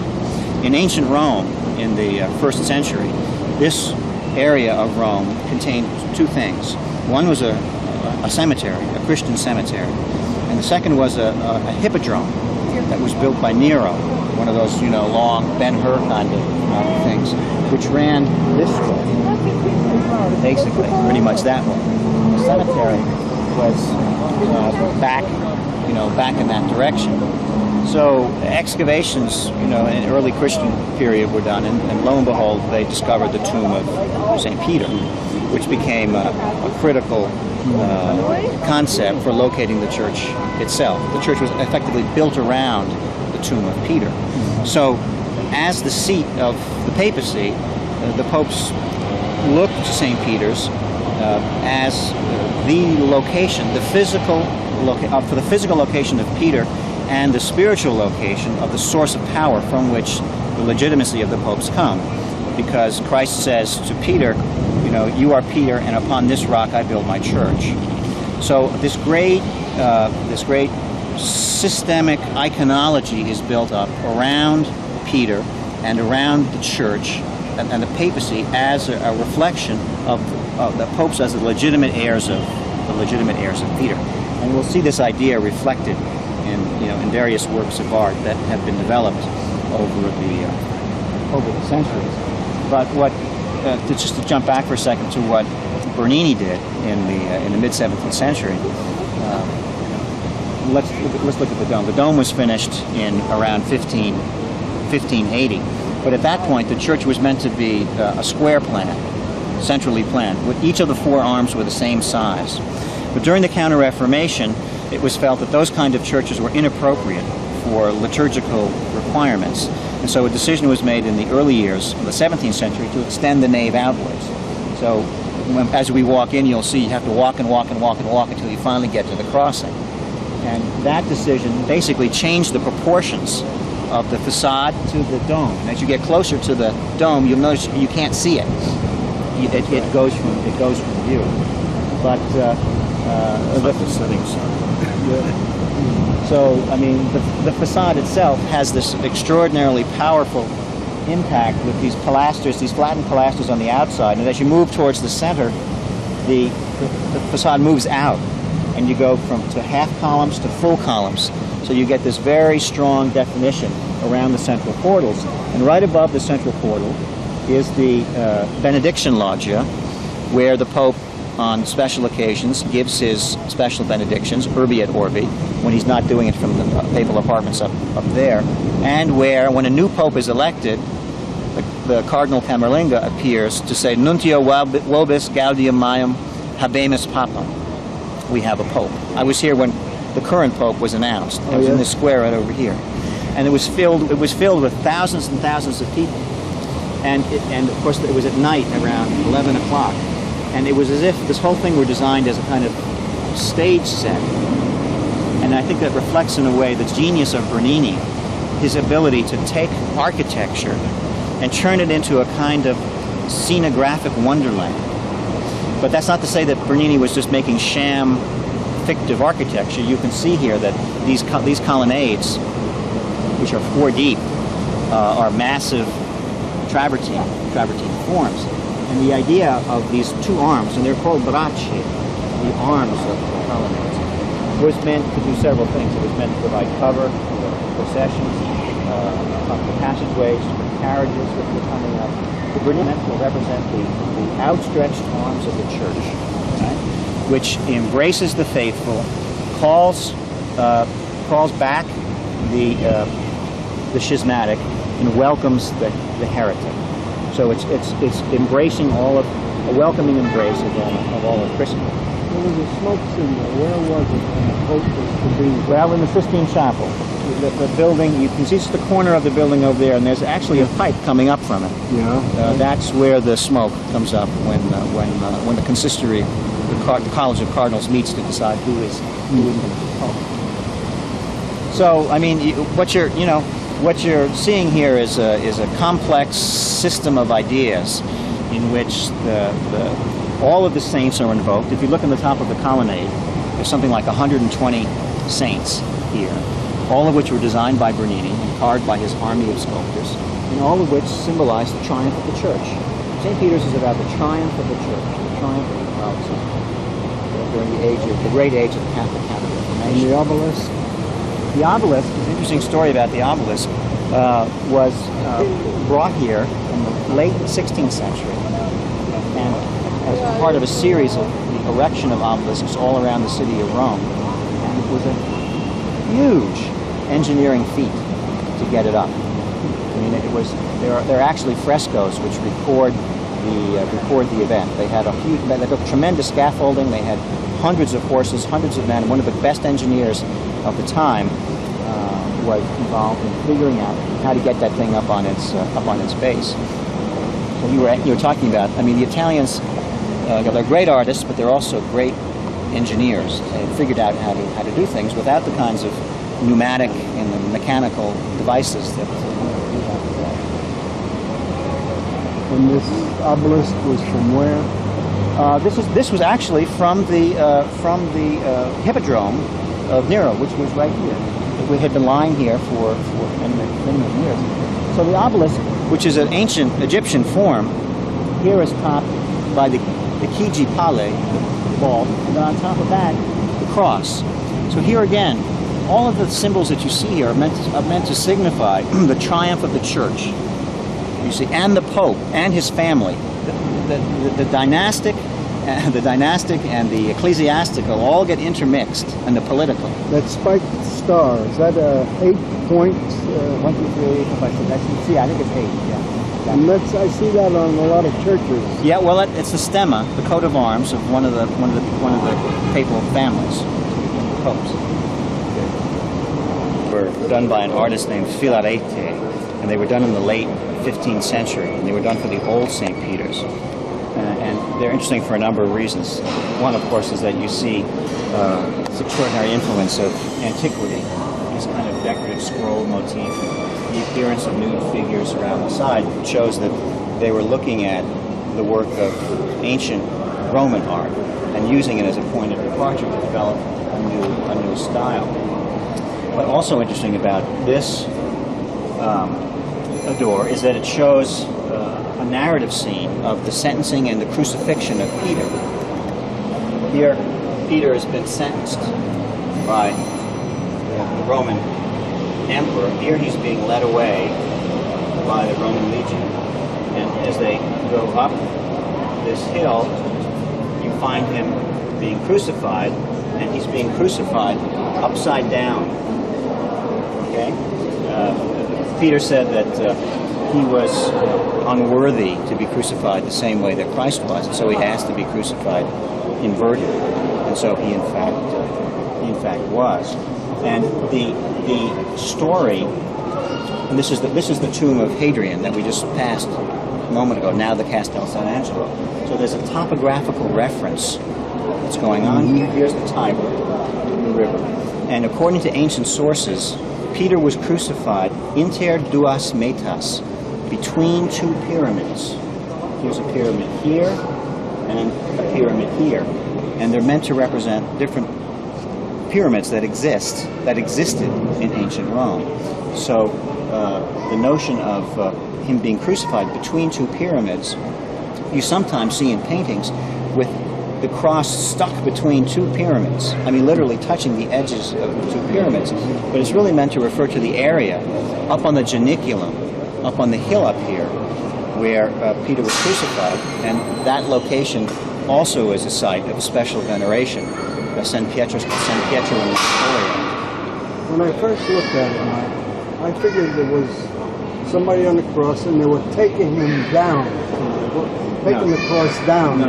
In ancient Rome, in the 1st century, this area of Rome contained two things. One was a cemetery, a Christian cemetery, and the second was a hippodrome that was built by Nero, one of those, long Ben-Hur kind of things, which ran this way, basically, pretty much that way. The cemetery was back in that direction. So excavations, in the early Christian period were done, and lo and behold, they discovered the tomb of St. Peter, which became a critical concept for locating the church itself. The church was effectively built around the tomb of Peter. So as the seat of the papacy, the popes looked to St. Peter's as the location, for the physical location of Peter and the spiritual location of the source of power from which the legitimacy of the popes come. Because Christ says to Peter, you are Peter, and upon this rock I build my church. So this great systemic iconology is built up around Peter and around the church and the papacy as a reflection of the popes as the legitimate heirs of Peter. And we'll see this idea reflected in various works of art that have been developed over the centuries. But just to jump back for a second to what Bernini did in the mid-17th century, let's look at the dome. The dome was finished in around 1580, but at that point the church was meant to be a square plan, centrally planned, with each of the four arms were the same size. But during the Counter-Reformation, it was felt that those kind of churches were inappropriate for liturgical requirements. And so a decision was made in the early years of the 17th century to extend the nave outwards. So as we walk in, you'll see you have to walk and walk and walk and walk until you finally get to the crossing. And that decision basically changed the proportions of the facade to the dome. And as you get closer to the dome, you'll notice you can't see it. It goes from view. But like the setting sun. So, the facade itself has this extraordinarily powerful impact with these pilasters, these flattened pilasters on the outside. And as you move towards the center, the facade moves out, and you go to half columns to full columns. So you get this very strong definition around the central portals. And right above the central portal is the benediction loggia, where the Pope on special occasions gives his special benedictions, urbi et orbi, when he's not doing it from the papal apartments up there, and where, when a new pope is elected, the Cardinal Camerlenga appears to say, Nuntio vobis gaudium meum habemus papam. We have a pope. I was here when the current pope was announced. It was in this square right over here. And it was filled with thousands and thousands of people. And of course it was at night around 11 o'clock. And it was as if this whole thing were designed as a kind of stage set. And I think that reflects in a way the genius of Bernini, his ability to take architecture and turn it into a kind of scenographic wonderland. But that's not to say that Bernini was just making sham, fictive architecture. You can see here that these colonnades, which are 4 deep, are massive travertine forms. And the idea of these two arms, and they're called bracci, the arms of the colonnades, was meant to do several things. It was meant to provide cover for processions, the passageways, carriages that were coming up. The Bernini will represent the outstretched arms of the church, right, which embraces the faithful, calls back the schismatic, and welcomes the heretic. So it's embracing all of a welcoming embrace of all of Christendom. There was a smoke symbol. Where was it when the Pope was to be? Well, in the Sistine Chapel, the building, you can see it's the corner of the building over there, and there's actually a pipe coming up from it. Yeah. That's where the smoke comes up when the consistory, the College of Cardinals meets to decide who is going to be Pope. So, I mean, what you're seeing here is a complex system of ideas in which all of the saints are invoked. If you look on the top of the colonnade, there's something like 120 saints here, all of which were designed by Bernini and carved by his army of sculptors, and all of which symbolize the triumph of the church. St. Peter's is about the triumph of the church, the triumph of Catholicism during the great age of the Catholic Reformation. And the obelisk? The obelisk, an interesting story about the obelisk, was brought here in the late 16th century, and as part of a series of the erection of obelisks all around the city of Rome. And it was a huge engineering feat to get it up. I mean, there are actually frescoes which record the event. They built tremendous scaffolding. They had hundreds of horses, hundreds of men. One of the best engineers of the time was involved in figuring out how to get that thing up on its base. So you were talking about. I mean, the Italians. They're great artists, but they're also great engineers. They figured out how to do things without the kinds of pneumatic and mechanical devices that we have today. And this obelisk was from where? This was actually from the hippodrome of Nero, which was right here. We had been lying here for many years. So the obelisk, which is an ancient Egyptian form, here is topped by the Kiji Pale, the ball, and then on top of that, the cross. So here again, all of the symbols that you see here are meant to signify the triumph of the church. You see, and the Pope and his family, the dynastic and the ecclesiastical all get intermixed, and the political. That spiked star, is that 8 points? 1, 2, 3, 4, 5, 6, I think it's 8. Yeah. And I see that on a lot of churches. Yeah, well, it's the stemma, the coat of arms of one of the papal families, the popes. Were done by an artist named Filarete, and they were done in the late 15th century, and they were done for the old St. Peter's. And they're interesting for a number of reasons. One, of course, is that you see this extraordinary influence of antiquity, this kind of decorative scroll motif. The appearance of nude figures around the side shows that they were looking at the work of ancient Roman art and using it as a point of departure to develop a new style. But also interesting about this door is that it shows a narrative scene of the sentencing and the crucifixion of Peter. Here, Peter has been sentenced by the Roman emperor. Here he's being led away by the Roman legion, and as they go up this hill, you find him being crucified, and he's being crucified upside down. Okay? Peter said that he was unworthy to be crucified the same way that Christ was, and so he has to be crucified inverted, and so he in fact was. And the story, and this is the tomb of Hadrian that we just passed a moment ago, now the Castel San Angelo. So there's a topographical reference that's going on here. Here's the Tiber, the river. And according to ancient sources, Peter was crucified inter duas metas, between two pyramids. Here's a pyramid here, and a pyramid here. And they're meant to represent different pyramids that existed in ancient Rome. So the notion of him being crucified between two pyramids, you sometimes see in paintings with the cross stuck between two pyramids. I mean, literally touching the edges of the two pyramids. But it's really meant to refer to the area up on the Janiculum up on the hill up here where Peter was crucified, and that location also is a site of special veneration. San Pietro in Victoria. When I first looked at it, I figured there was somebody on the cross and they were taking him down. Taking the cross down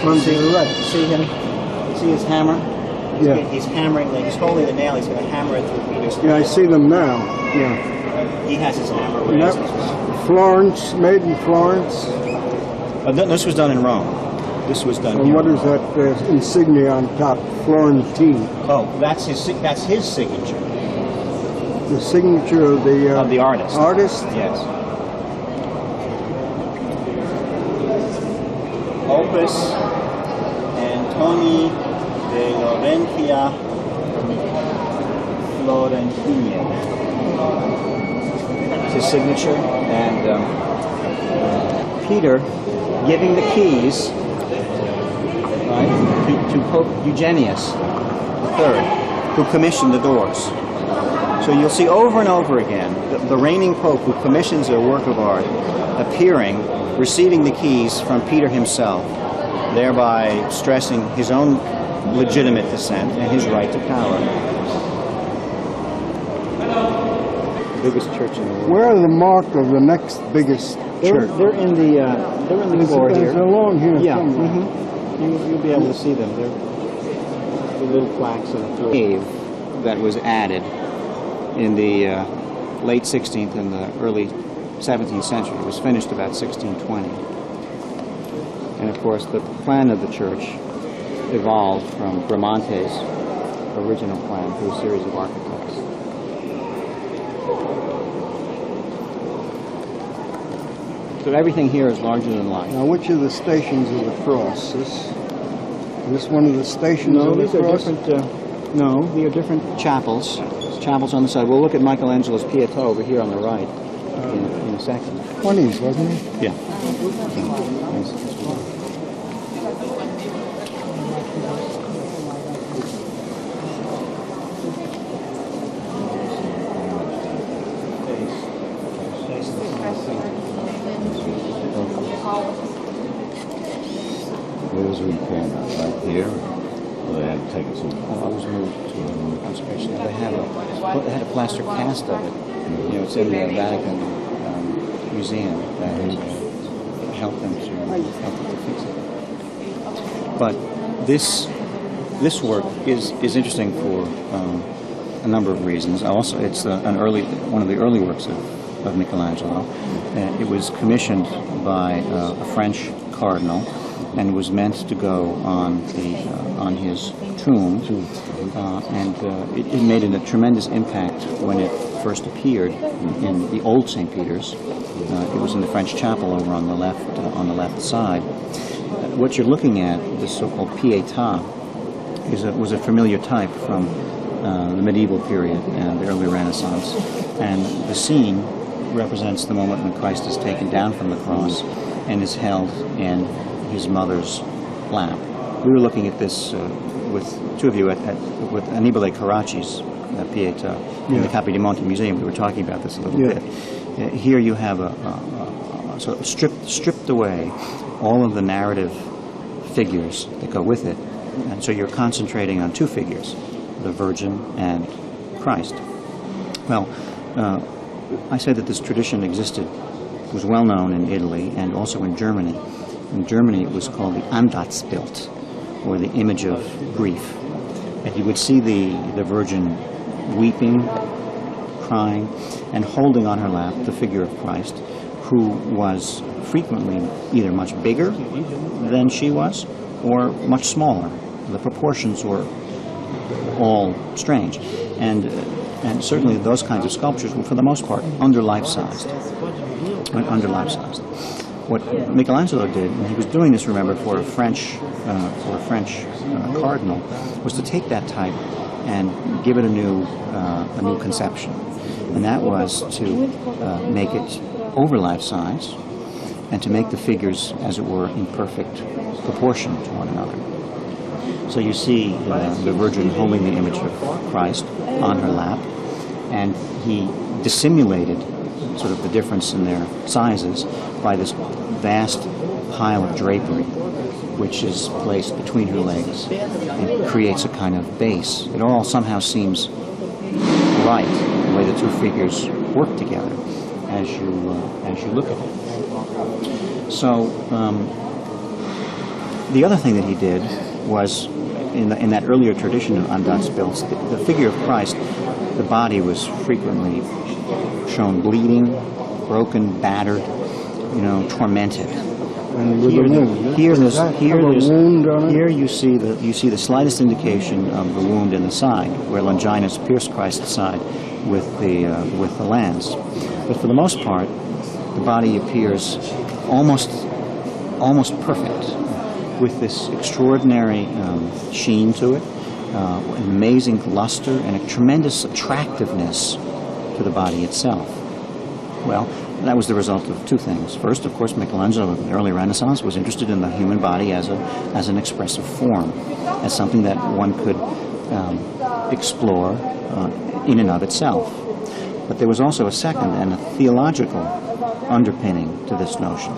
from the left. See him? See his hammer? Yeah. He's hammering, he's holding the nail, he's going to hammer it through Peter's. Yeah, I see them now. Yeah. He has his hammer. Florence, made in Florence. This was done in Rome. This was done. And what is that insignia on top? Florentine. Oh, that's his signature. The signature of the artist. Artist? Yes. Opus Antoni de Laurentia Florentine. It's his signature, and Peter giving the keys, right, to Pope Eugenius III, who commissioned the doors. So you'll see over and over again the reigning Pope who commissions a work of art appearing, receiving the keys from Peter himself, thereby stressing his own legitimate descent and his right to power. The biggest church in the world. Where are the mark of the next biggest church? They're in the floor here. They're along here. Yeah. Somewhere. You'll be able to see them. They're the little plaques on the floor. Cave that was added in the late 16th and the early 17th century. It was finished about 1620. And of course, the plan of the church evolved from Bramante's original plan through a series of architects. So everything here is larger than life. Now, which are the stations of the cross? Is this one of the stations of the cross? These are different. No, these are different chapels. Chapels on the side. We'll look at Michelangelo's Pietà over here on the right in a second. 20s, wasn't it? Yeah. Where's we can right here? Well, they had to take it somewhere. I was moved to concentration. They had a plaster cast of it. You know, it's in the Vatican Museum that helped them to fix it. But this work is interesting for a number of reasons. Also, it's one of the early works of Michelangelo. It was commissioned by a French cardinal and was meant to go on his tomb, and it made a tremendous impact when it first appeared in the old St. Peter's. It was in the French chapel over on the left side. What you're looking at, this so-called Pietà, was a familiar type from the medieval period and the early Renaissance, and the scene represents the moment when Christ is taken down from the cross and is held in his mother's lap. We were looking at this with two of you with Annibale Carracci's Pietà in the Capri Museum. We were talking about this a little bit. Here you have a sort of stripped away all of the narrative figures that go with it, and so you're concentrating on two figures, the Virgin and Christ. Well, I say that this tradition was well known in Italy and also in Germany. In Germany, it was called the Andatsbild, or the image of grief. And you would see the Virgin weeping, crying, and holding on her lap the figure of Christ, who was frequently either much bigger than she was or much smaller. The proportions were all strange. And certainly those kinds of sculptures were, for the most part, under life-sized. What Michelangelo did, and he was doing this, remember, for a French cardinal, was to take that type and give it a new conception, and that was to make it over life size and to make the figures, as it were, in perfect proportion to one another. So you see the Virgin holding the image of Christ on her lap, and he dissimulated sort of the difference in their sizes by this vast pile of drapery, which is placed between her legs. It creates a kind of base. It all somehow seems right, the way the two figures work together as you look at it. So the other thing that he did was, in that earlier tradition on Dutch builds, the figure of Christ, the body was frequently shown bleeding, broken, battered, tormented. Here you see the slightest indication of the wound in the side, where Longinus pierced Christ's side with the lance. But for the most part, the body appears almost perfect, with this extraordinary sheen to it, an amazing luster, and a tremendous attractiveness to the body itself. Well, that was the result of two things. First, of course, Michelangelo in the early Renaissance was interested in the human body as an expressive form, as something that one could explore in and of itself. But there was also a second and a theological underpinning to this notion.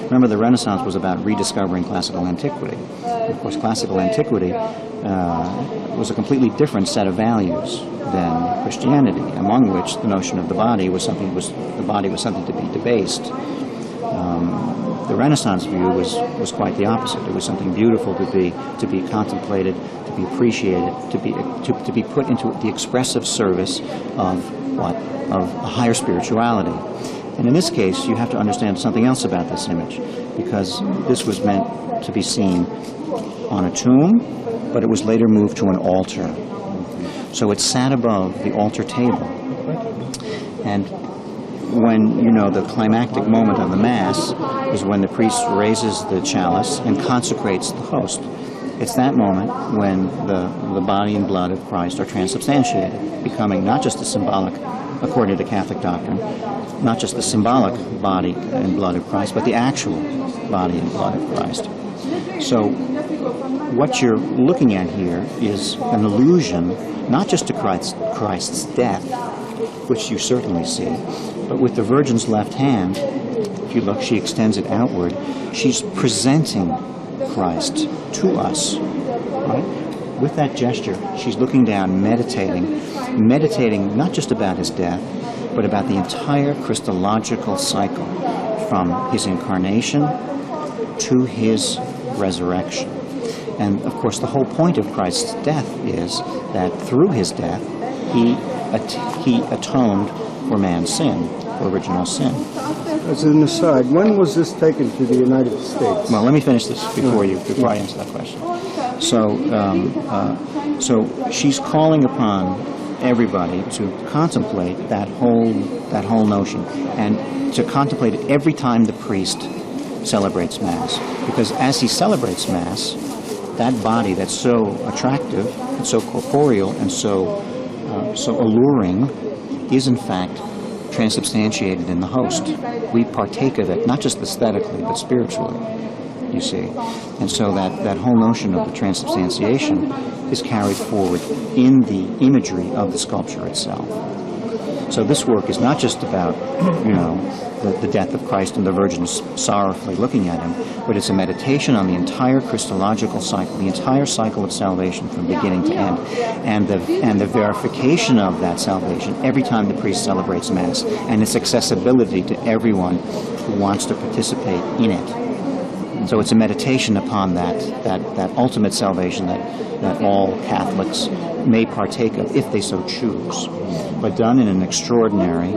Remember, the Renaissance was about rediscovering classical antiquity. Of course, classical antiquity was a completely different set of values than Christianity, among which the notion of the body was something to be debased. The Renaissance view was quite the opposite. It was something beautiful to be contemplated, to be appreciated, to be put into the expressive service of a higher spirituality. And in this case, you have to understand something else about this image, because this was meant to be seen on a tomb, but it was later moved to an altar. So it sat above the altar table. And when, the climactic moment of the Mass is when the priest raises the chalice and consecrates the host. It's that moment when the body and blood of Christ are transubstantiated, becoming not just the symbolic, according to Catholic doctrine, not just the symbolic body and blood of Christ, but the actual body and blood of Christ. So what you're looking at here is an allusion not just to Christ's death, which you certainly see, but with the Virgin's left hand, if you look, she extends it outward. She's presenting Christ to us, right? With that gesture, she's looking down, meditating not just about his death, but about the entire Christological cycle, from his incarnation to his resurrection. And of course, the whole point of Christ's death is that through his death, he atoned for man's sin, for original sin. As an aside, when was this taken to the United States? Well, let me finish this before I answer that question. So she's calling upon everybody to contemplate that whole notion, and to contemplate it every time the priest celebrates Mass. Because as he celebrates Mass, that body that's so attractive and so corporeal and so alluring is in fact transubstantiated in the host. We partake of it, not just aesthetically, but spiritually, you see. And so that whole notion of the transubstantiation is carried forward in the imagery of the sculpture itself. So this work is not just about, the death of Christ and the Virgin sorrowfully looking at him, but it's a meditation on the entire Christological cycle, the entire cycle of salvation from beginning to end, and the verification of that salvation every time the priest celebrates Mass, and its accessibility to everyone who wants to participate in it. So it's a meditation upon that ultimate salvation that all Catholics may partake of if they so choose, but done in an extraordinary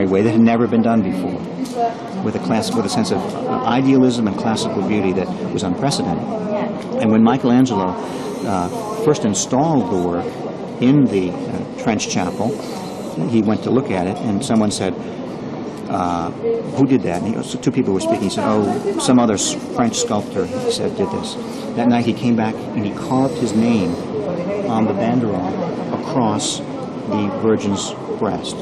way that had never been done before, with a sense of idealism and classical beauty that was unprecedented. And when Michelangelo first installed the work in the Trench Chapel, he went to look at it, and someone said, who did that? And so two people were speaking. He said, oh, some other French sculptor, he said, did this. That night he came back and he carved his name on the banderole across the Virgin's breast.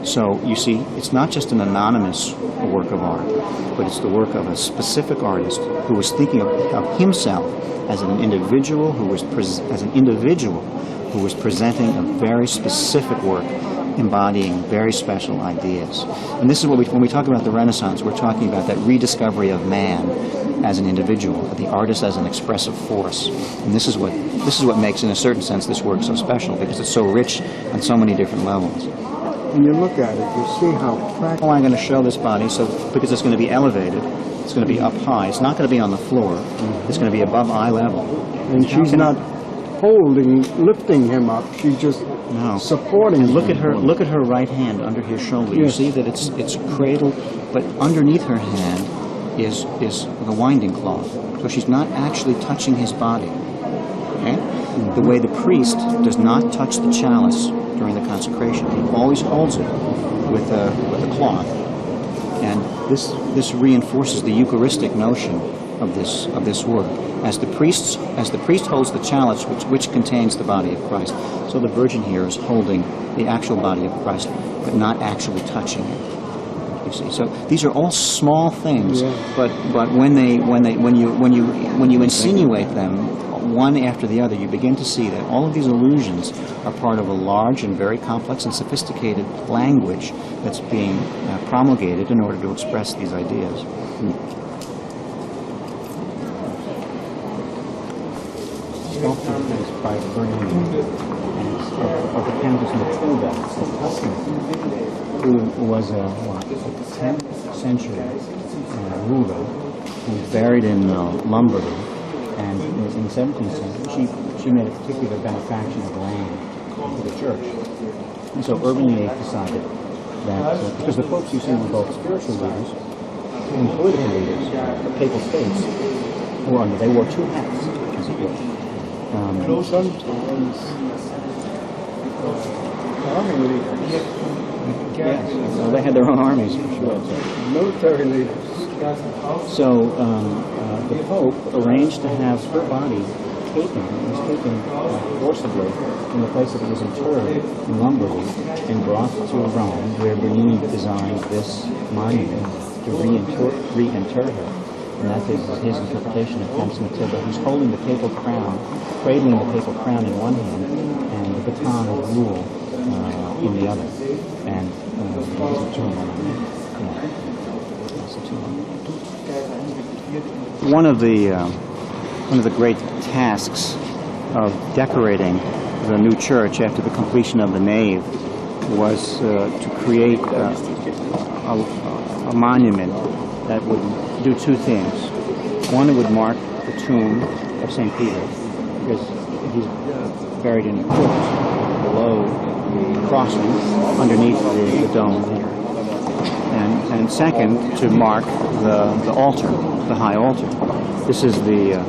So you see, it's not just an anonymous work of art, but it's the work of a specific artist who was thinking of himself as an individual who was presenting a very specific work embodying very special ideas. And this is what when we talk about the Renaissance, we're talking about that rediscovery of man as an individual, the artist as an expressive force. And this is what makes, in a certain sense, this work so special, because it's so rich on so many different levels. When you look at it, you see how Well, I'm going to show this body, so because it's going to be elevated, it's going to be up high. It's not going to be on the floor. It's going to be above eye level. And she's not holding, lifting him up. She's just supporting him. Look at her right hand under his shoulder. You see that it's cradled, but underneath her hand is the winding cloth. So she's not actually touching his body. Okay? The way the priest does not touch the chalice during the consecration. He always holds it with a cloth. And this reinforces the Eucharistic notion of this work. As the priest holds the chalice which contains the body of Christ, so the Virgin here is holding the actual body of Christ, but not actually touching it. You see, so these are all small things, but when you insinuate them one after the other, you begin to see that all of these allusions are part of a large and very complex and sophisticated language that's being promulgated in order to express these ideas. Sculpture is by Bernini of the Countess Matilda of Tuscany, who was a 10th century ruler who was buried in Lombardy, and in the 17th century she made a particular benefaction of land to the church. And so Urban VIII decided that, because the popes, you see, were both spiritual leaders and political leaders, the papal states, they wore two hats, as it were. Well, they had their own armies, for sure. Military leaders. So the Pope arranged to have her body taken forcibly from the place that it was interred in Lombardy and brought to Rome, where Bernini designed this monument to reinter her. And that is his interpretation of Countess Matilda, who's holding the papal crown, cradling the papal crown in one hand, and the baton of rule in the other. And one of the great tasks of decorating the new church after the completion of the nave was to create a monument that would do two things. One, it would mark the tomb of St. Peter, because he's buried in the crypt below the crossing, underneath the dome here. And second, to mark the altar, the high altar. This is the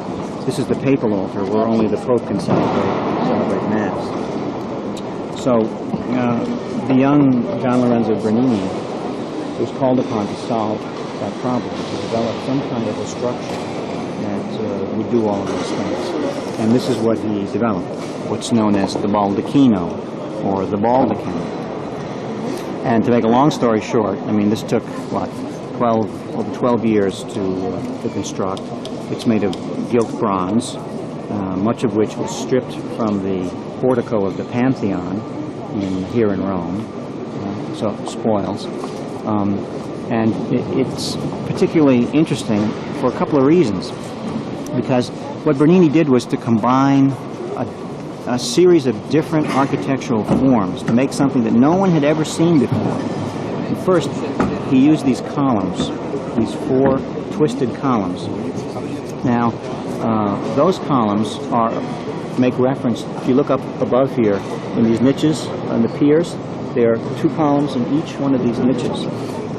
papal altar, where only the Pope can celebrate Mass. So the young John Lorenzo Bernini was called upon to solve that problem, to develop some kind of a structure that would do all of those things. And this is what he developed, what's known as the Bald Aquino, or the Bald Aquino. And to make a long story short, I mean, this took, over 12 years to construct. It's made of gilt bronze, much of which was stripped from the portico of the Pantheon here in Rome, so spoils. And it's particularly interesting for a couple of reasons, because what Bernini did was to combine a series of different architectural forms to make something that no one had ever seen before. And first, he used these columns, these 4 twisted columns. Now, those columns make reference, if you look up above here, in these niches on the piers, there are 2 columns in each one of these niches.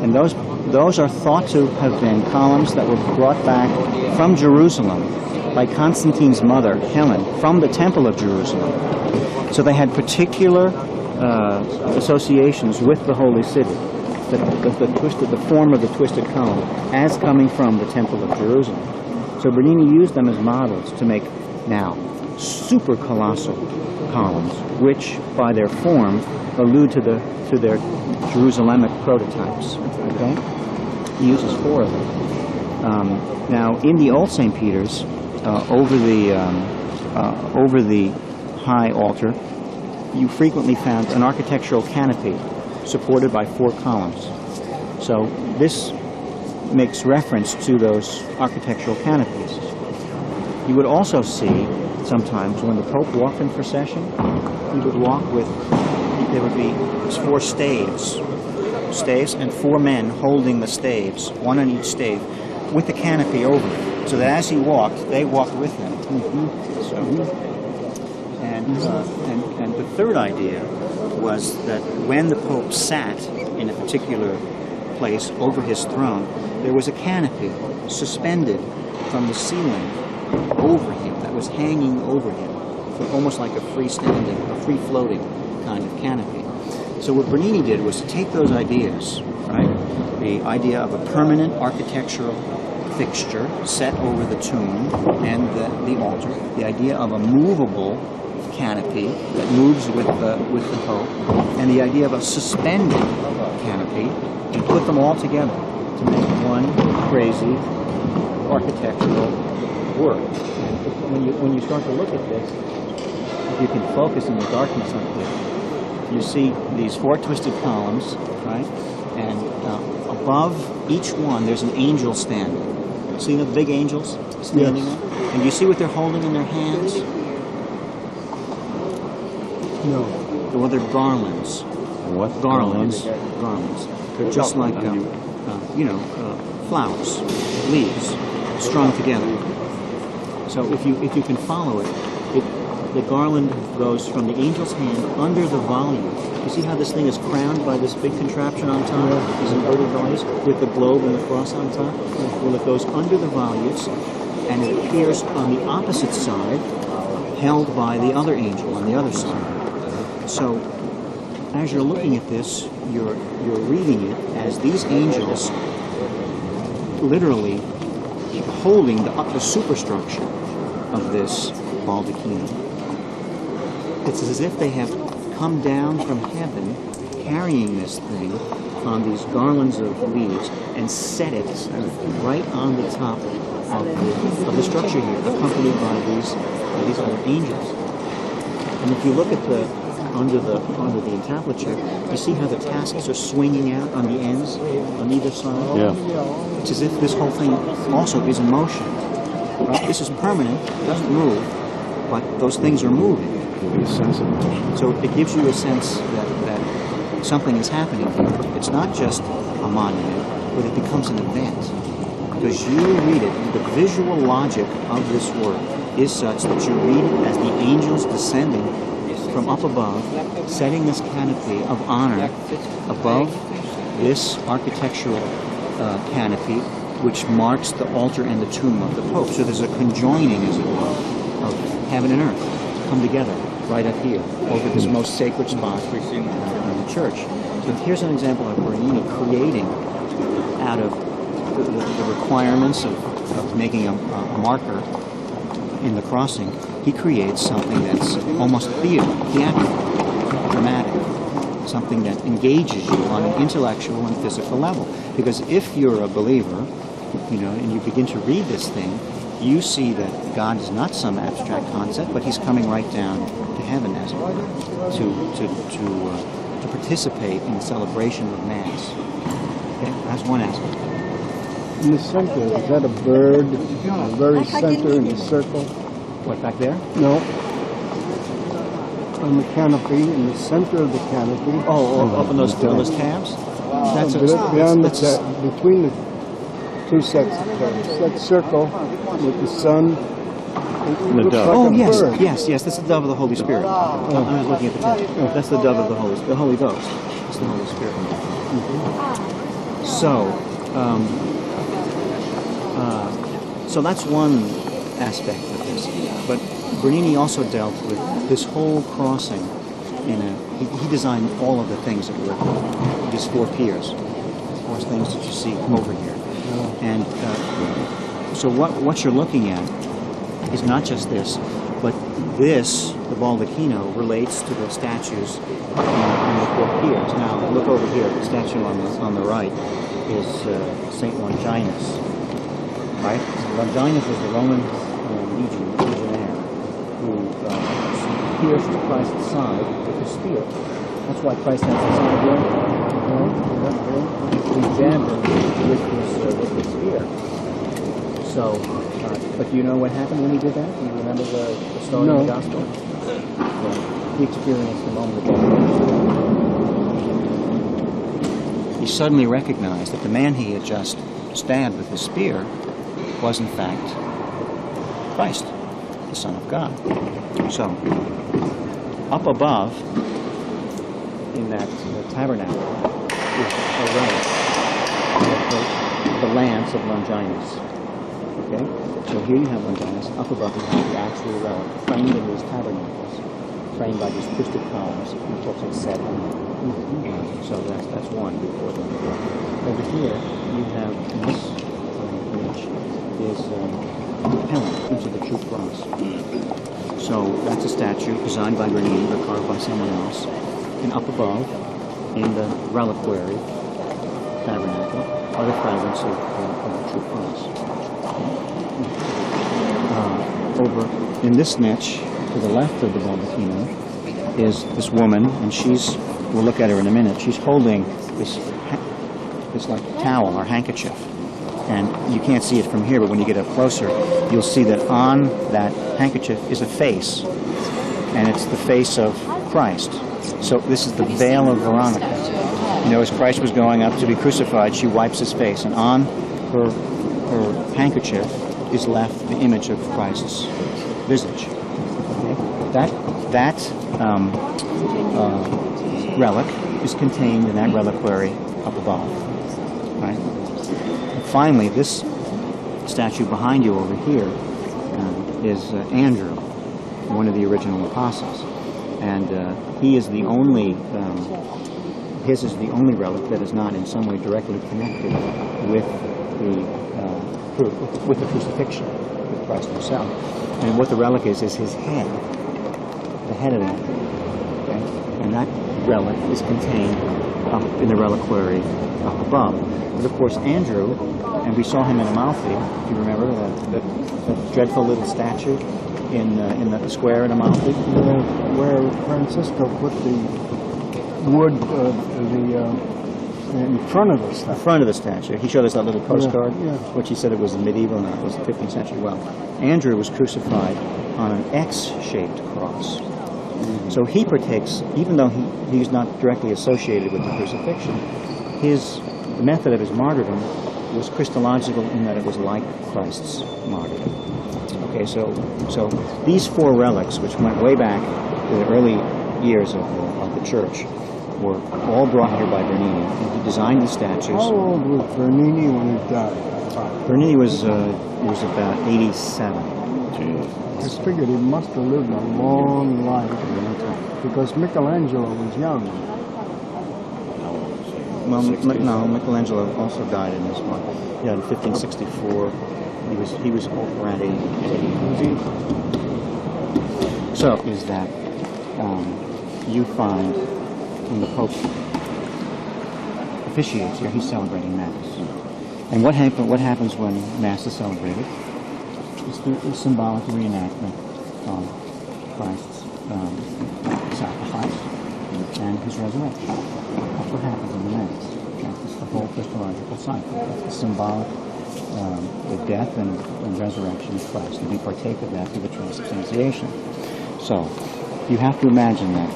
And those are thought to have been columns that were brought back from Jerusalem by Constantine's mother, Helen, from the Temple of Jerusalem. So they had particular associations with the Holy City, the form of the twisted column, as coming from the Temple of Jerusalem. So Bernini used them as models to make, now, super colossal columns, which, by their form, allude to their Jerusalemic prototypes. Okay, he uses 4 of them. Now, in the old St. Peter's, over the high altar, you frequently found an architectural canopy supported by 4 columns. So this makes reference to those architectural canopies. You would also see sometimes when the Pope walked in procession, he would walk with, there would be 4 staves and 4 men holding the staves, one on each stave, with the canopy over it, so that as he walked, they walked with him. So, and the third idea was that when the Pope sat in a particular place over his throne, there was a canopy suspended from the ceiling over him that was hanging over him, almost like a freestanding, a free-floating kind of canopy. So what Bernini did was to take those ideas, right? The idea of a permanent architectural fixture set over the tomb and the altar, the idea of a movable canopy that moves with the Pope, and the idea of a suspended canopy, and put them all together to make one crazy architectural work. And when you start to look at this, if you can focus in the darkness up here, you see these 4 twisted columns, right? And above each one, there's an angel standing. See the big angels standing there? And you see what they're holding in their hands? No. Well, they're garlands. What? Garlands. Garlands. They're just like, flowers, leaves, strung together. So if you can follow it, the garland goes from the angel's hand under the volute. You see how this thing is crowned by this big contraption on top, these inverted volutes, with the globe and the cross on top? Well, it goes under the volutes, and it appears on the opposite side, held by the other angel on the other side. So, as you're looking at this, you're reading it as these angels literally holding the superstructure of this Bald Aquino. It's as if they have come down from heaven carrying this thing on these garlands of leaves and set it right on the top of the structure here, accompanied by these other angels. And if you look at under the Untitled Chapter, you see how the tassels are swinging out on the ends on either side? Yeah. It's as if this whole thing also is in motion. Right? This is permanent, it doesn't move, but those things are moving. So it gives you a sense that something is happening here. It's not just a monument, but it becomes an event. Because you read it, the visual logic of this work is such that you read it as the angels descending from up above, setting this canopy of honor above this architectural canopy, which marks the altar and the tomb of the Pope. So there's a conjoining, as it were, of heaven and earth to come together right up here, over this most sacred spot in the church. So here's an example of Bernini creating out of the requirements of making a marker in the crossing. He creates something that's almost theatrical, dramatic, something that engages you on an intellectual and physical level. Because if you're a believer, and you begin to read this thing, you see that God is not some abstract concept, but He's coming right down to heaven, as it were, to participate in the celebration of Mass. Okay, that's one aspect. In the center, is that a bird? The very center in the circle? What, back there? No. On the canopy, in the center of the canopy. Oh, up in those tabs? That's between the two sets of tabs. That circle with the sun. The dove. Oh, yes, yes. That's the dove of the Holy Spirit. I was looking at the tab. That's the dove of the Holy Ghost. That's the Holy Spirit. Mm-hmm. So that's one aspect of this. But Bernini also dealt with this whole crossing he designed all of the things that were these 4 piers, 4 things that you see over here. And so what you're looking at is not just this, but this, the Bald Aquino, relates to the statues on the 4 piers. Now, look over here. The statue on the right is Saint Longinus, right? Longinus was the Roman legionnaire who he pierced Christ's side with a spear. That's why Christ has the side wound. He jabbed him with his spear. So, but do you know what happened when he did that? Do you remember the story in the Gospel? Well, he experienced a moment of death. He suddenly recognized that the man he had just stabbed with his spear was in fact Christ, the Son of God. So, up above in that tabernacle is a relic of the lance of Longinus. Okay? So here you have Longinus. Up above you have the actual relic framed in these tabernacles, framed by these twisted columns, and of course it's set on. So that's one before the other. Over here you have this image is Helen into the true cross. So that's a statue designed by Bernini but carved by someone else. And up above, in the reliquary tabernacle, are the fragments of the true cross. Over in this niche, to the left of the Bald Aquino, is this woman, and we'll look at her in a minute, she's holding this like towel or handkerchief. And you can't see it from here, but when you get up closer, you'll see that on that handkerchief is a face, and it's the face of Christ. So this is the veil of Veronica. You know, as Christ was going up to be crucified, she wipes his face, and on her handkerchief is left the image of Christ's visage. Okay? That relic is contained in that reliquary up above. Right? And finally, this statue behind you over here is Andrew, one of the original apostles. And he is the only, his is the only relic that is not in some way directly connected with the crucifixion, with Christ himself. And what the relic is his head, the head of Andrew. Okay? And that relic is contained up in the reliquary up above. But of course, Andrew, and we saw him in Amalfi, if you remember, that dreadful little statue in the square in Amalfi, where Francisco put the wood in front of the statue. In front of the statue. He showed us that little postcard, yeah. which he said it was medieval, and it was the 15th century. Well, Andrew was crucified on an X-shaped cross. So he partakes, even though he's not directly associated with the crucifixion, his method of his martyrdom was Christological in that it was like Christ's martyrdom. Okay, so these four relics, which went way back to the early years of the church, were all brought here by Bernini. And he designed the statues. How old was Bernini when he died? Bernini was about 87. I just figured he must have lived a long life, because Michelangelo was young. Well, no, Michelangelo also died in this one. Yeah, in 1564. He was around 80. So is that you find when the Pope officiates here, he's celebrating Mass. And what happens when Mass is celebrated? It's the symbolic reenactment of Christ's sacrifice and his resurrection. That's what happens in the Mass. That's the whole Christological cycle. That's the symbolic the death and resurrection of Christ, and we partake of that through the transubstantiation. So, you have to imagine that.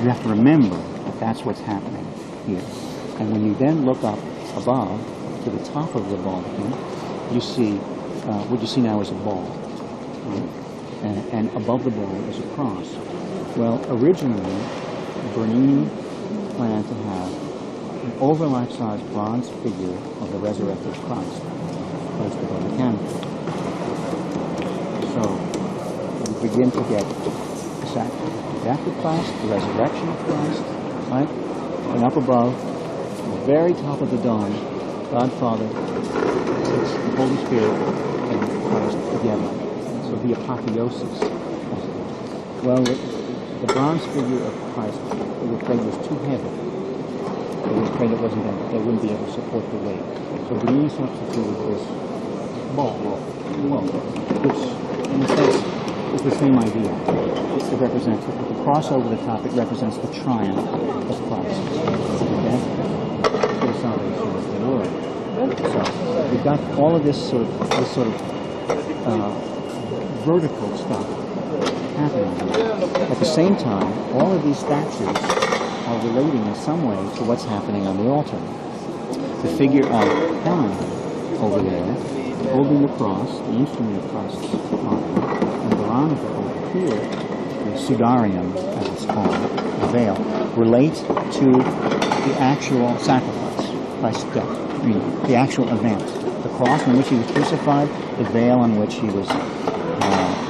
You have to remember that that's what's happening here. And when you then look up above to the top of the Bald Aquino, you see what you see now is a ball, right? And above the ball is a cross. Well, originally, Bernini planned to have an over-life-size bronze figure of the resurrected Christ placed above the canopy. So, we begin to get the death of Christ, the resurrection of Christ, right? And up above, the very top of the dome, God Father takes the Holy Spirit and Christ together. So the apotheosis. Well, the bronze figure of Christ, they were afraid was too heavy. They were afraid they wouldn't be able to support the weight. So Bernini substituted this ball, which in a sense is the same idea. It represents, with the cross over the top, it represents the triumph of Christ. Okay? For the salvation of the world. So we've got all of this sort of vertical stuff happening here. At the same time, all of these statues are relating in some way to what's happening on the altar. The figure of Helen over there, holding the cross, the instrument of Christ's offering, and Veronica over here, the sudarium, as it's called, the veil, relate to the actual sacrifice, Christ's death, the actual event. The cross on which he was crucified, the veil on which he was,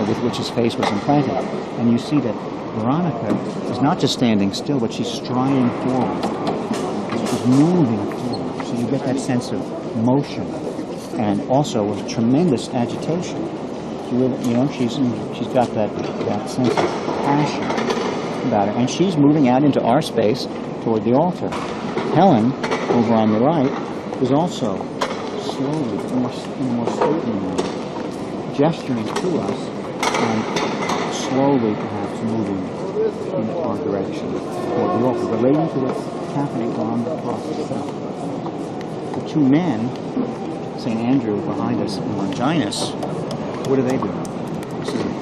with which his face was implanted. And you see that Veronica is not just standing still, but she's striding forward. She's moving forward. So you get that sense of motion, and also of tremendous agitation. She really, she's got that sense of passion about her, and she's moving out into our space toward the altar. Helen, over on the right, is also slowly, in a more stately manner, gesturing to us, and slowly perhaps moving in our direction toward the altar, relating to what's happening on the cross itself. The two men, St. Andrew behind us and Longinus, what are they doing?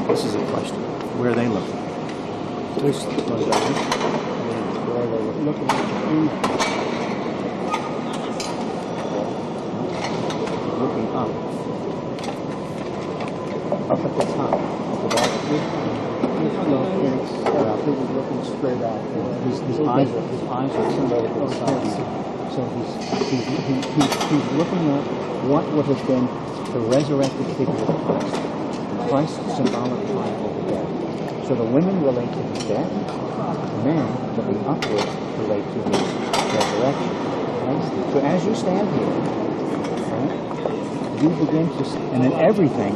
This is a question. Where are they looking? This Longinus, where they were looking at the feet. Looking up. Up at the top. He was looking straight out. His eyes are turned over to the side. So he's looking at what would have been the resurrected figure of Christ. Christ's symbolic triumph over death. So the women relate to his death, the men, looking upward, relate to his resurrection. Right? So as you stand here, right, you begin to, and then everything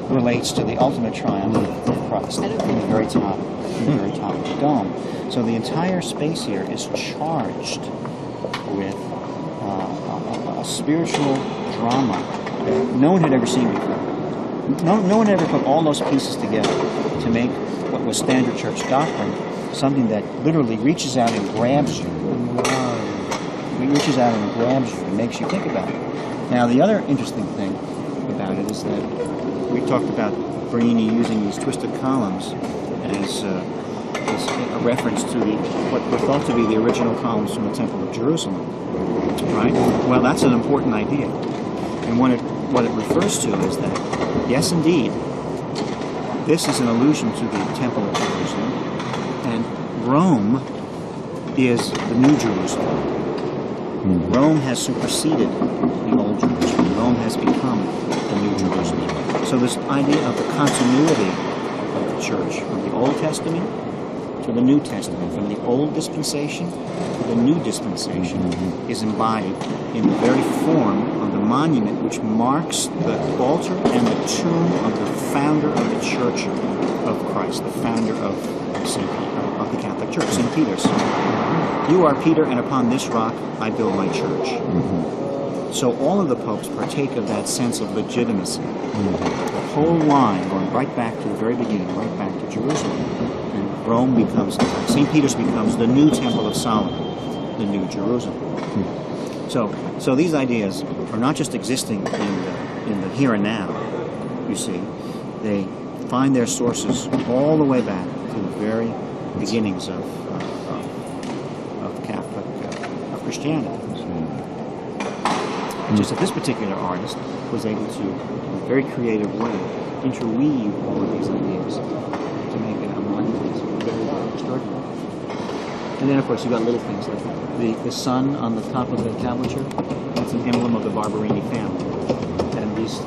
relates to the ultimate triumph of Christ in the very top of the dome. So the entire space here is charged with a spiritual drama that no one had ever seen before. No one ever put all those pieces together to make what was standard church doctrine something that literally reaches out and grabs you. It reaches out and grabs you and makes you think about it. Now, the other interesting thing about it is that we talked about Bernini using these twisted columns as a reference to what were thought to be the original columns from the Temple of Jerusalem. Right? Well, that's an important idea. And what it refers to is that, yes, indeed, this is an allusion to the Temple of Jerusalem, and Rome is the New Jerusalem. Rome has superseded the Old Jerusalem. Rome has become the New Jerusalem. So this idea of the continuity of the church from the Old Testament to the New Testament, from the Old Dispensation to the New Dispensation, is embodied in the very form of the monument which marks the altar and the tomb of the founder of the Church of Christ, the founder of the Catholic Church, St. Peter's. You are Peter, and upon this rock I build my church. So all of the popes partake of that sense of legitimacy. The whole line going right back to the very beginning, right back to Jerusalem. And Rome becomes, St. Peter's becomes the new Temple of Solomon, the New Jerusalem. So these ideas are not just existing in the here and now, you see. They find their sources all the way back to the very beginnings of Catholic of Christianity. Just that this particular artist was able to, in a very creative way, interweave all of these ideas to make it a monument that's very extraordinary. And then, of course, you've got little things like the sun on the top of the tablature. That's an emblem of the Barberini family. And these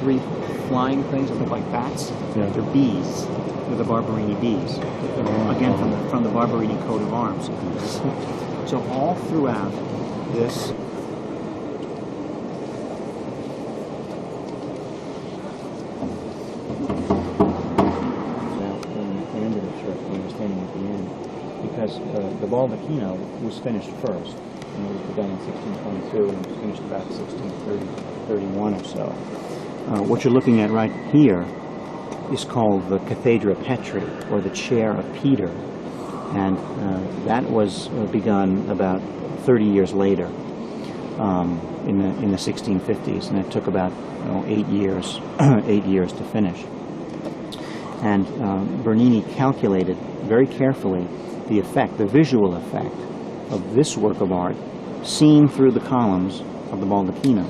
three flying things that look like bats, they're bees. They're the Barberini bees. Again, from the Barberini coat of arms. So all throughout this the Bald Aquino was finished first. It was begun in 1622 and was finished about 1631 or so. What you're looking at right here is called the Cathedral Petri, or the Chair of Peter, and that was begun about 30 years later, in the 1650s, and it took about 8 years, 8 years to finish. And Bernini calculated very carefully the effect, the visual effect of this work of art seen through the columns of the Bald Aquino.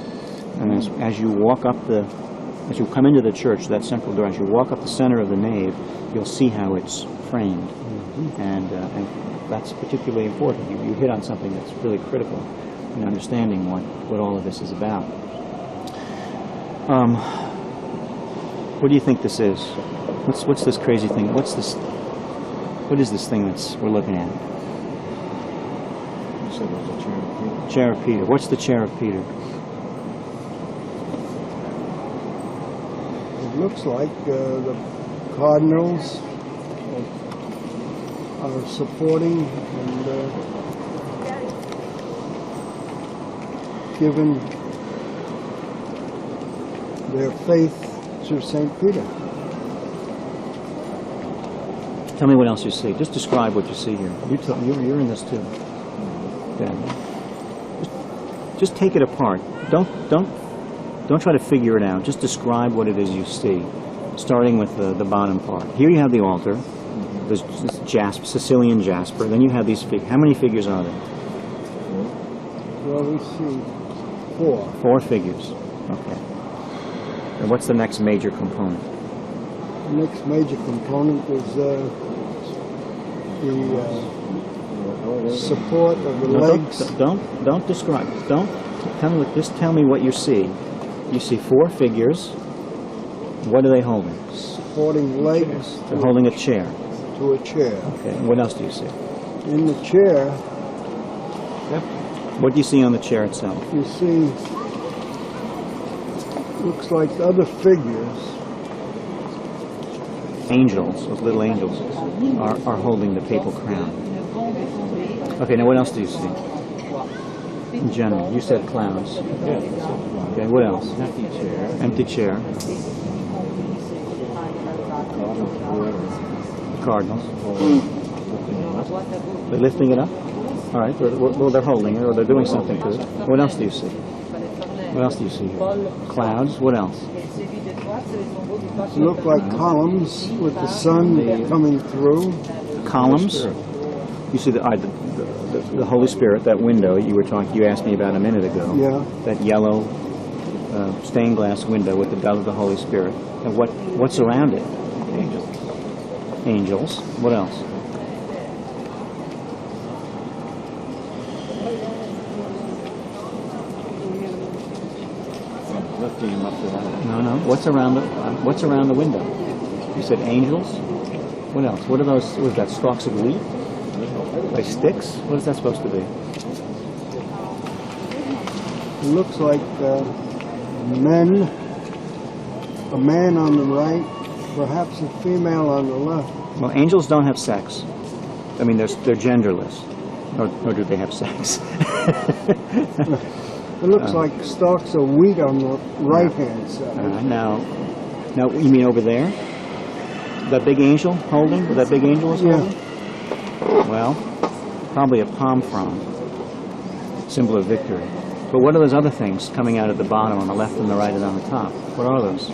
And as you walk up as you come into the church, that central door, as you walk up the center of the nave, you'll see how it's framed. And that's particularly important. You hit on something that's really critical in understanding what all of this is about. What do you think this is? What's this crazy thing? What is this thing we're looking at? You said it was a chair of Peter. Chair of Peter. What's the Chair of Peter? It looks like the cardinals are supporting and giving their faith to St. Peter. Tell me what else you see. Just describe what you see here. You're in this too. Yeah. Just take it apart. Don't try to figure it out. Just describe what it is you see, starting with the bottom part. Here you have the altar. There's jasper, Sicilian jasper. Then you have these figures. How many figures are there? Well, we see 4. 4 figures. Okay. And what's the next major component? The next major component is the support of the legs. Don't describe. Don't tell me. Just tell me what you see. You see 4 figures. What are they holding? Supporting legs. They're holding a chair. To a chair. Okay. And what else do you see? In the chair. Yep. What do you see on the chair itself? You see, looks like other figures. Angels, those little angels, are holding the papal crown. Okay, now what else do you see? In general, you said clouds. Okay, what else? Empty chair. Empty chair. Cardinals. They're lifting it up? All right, well, they're holding it, or they're doing something to it. What else do you see? What else do you see here? Clouds, what else? Look like columns with the sun coming through. Columns? You see the Holy Spirit, that window you asked me about a minute ago. Yeah. That yellow stained glass window with the dove of the Holy Spirit. And what's around it? Angels. Angels. What else? Lifting him up to that. No. What's around the window? You said angels. What else? What are those? Was that stalks of wheat? Like sticks? What is that supposed to be? It looks like men. A man on the right, perhaps a female on the left. Well, angels don't have sex. I mean, they're genderless. Nor do they have sex. It looks like stalks of wheat on the right-hand side. Now, you mean over there? That big angel holding? That big angel is holding? Well, probably a palm frond, symbol of victory. But what are those other things coming out at the bottom on the left and the right and on the top? What are those?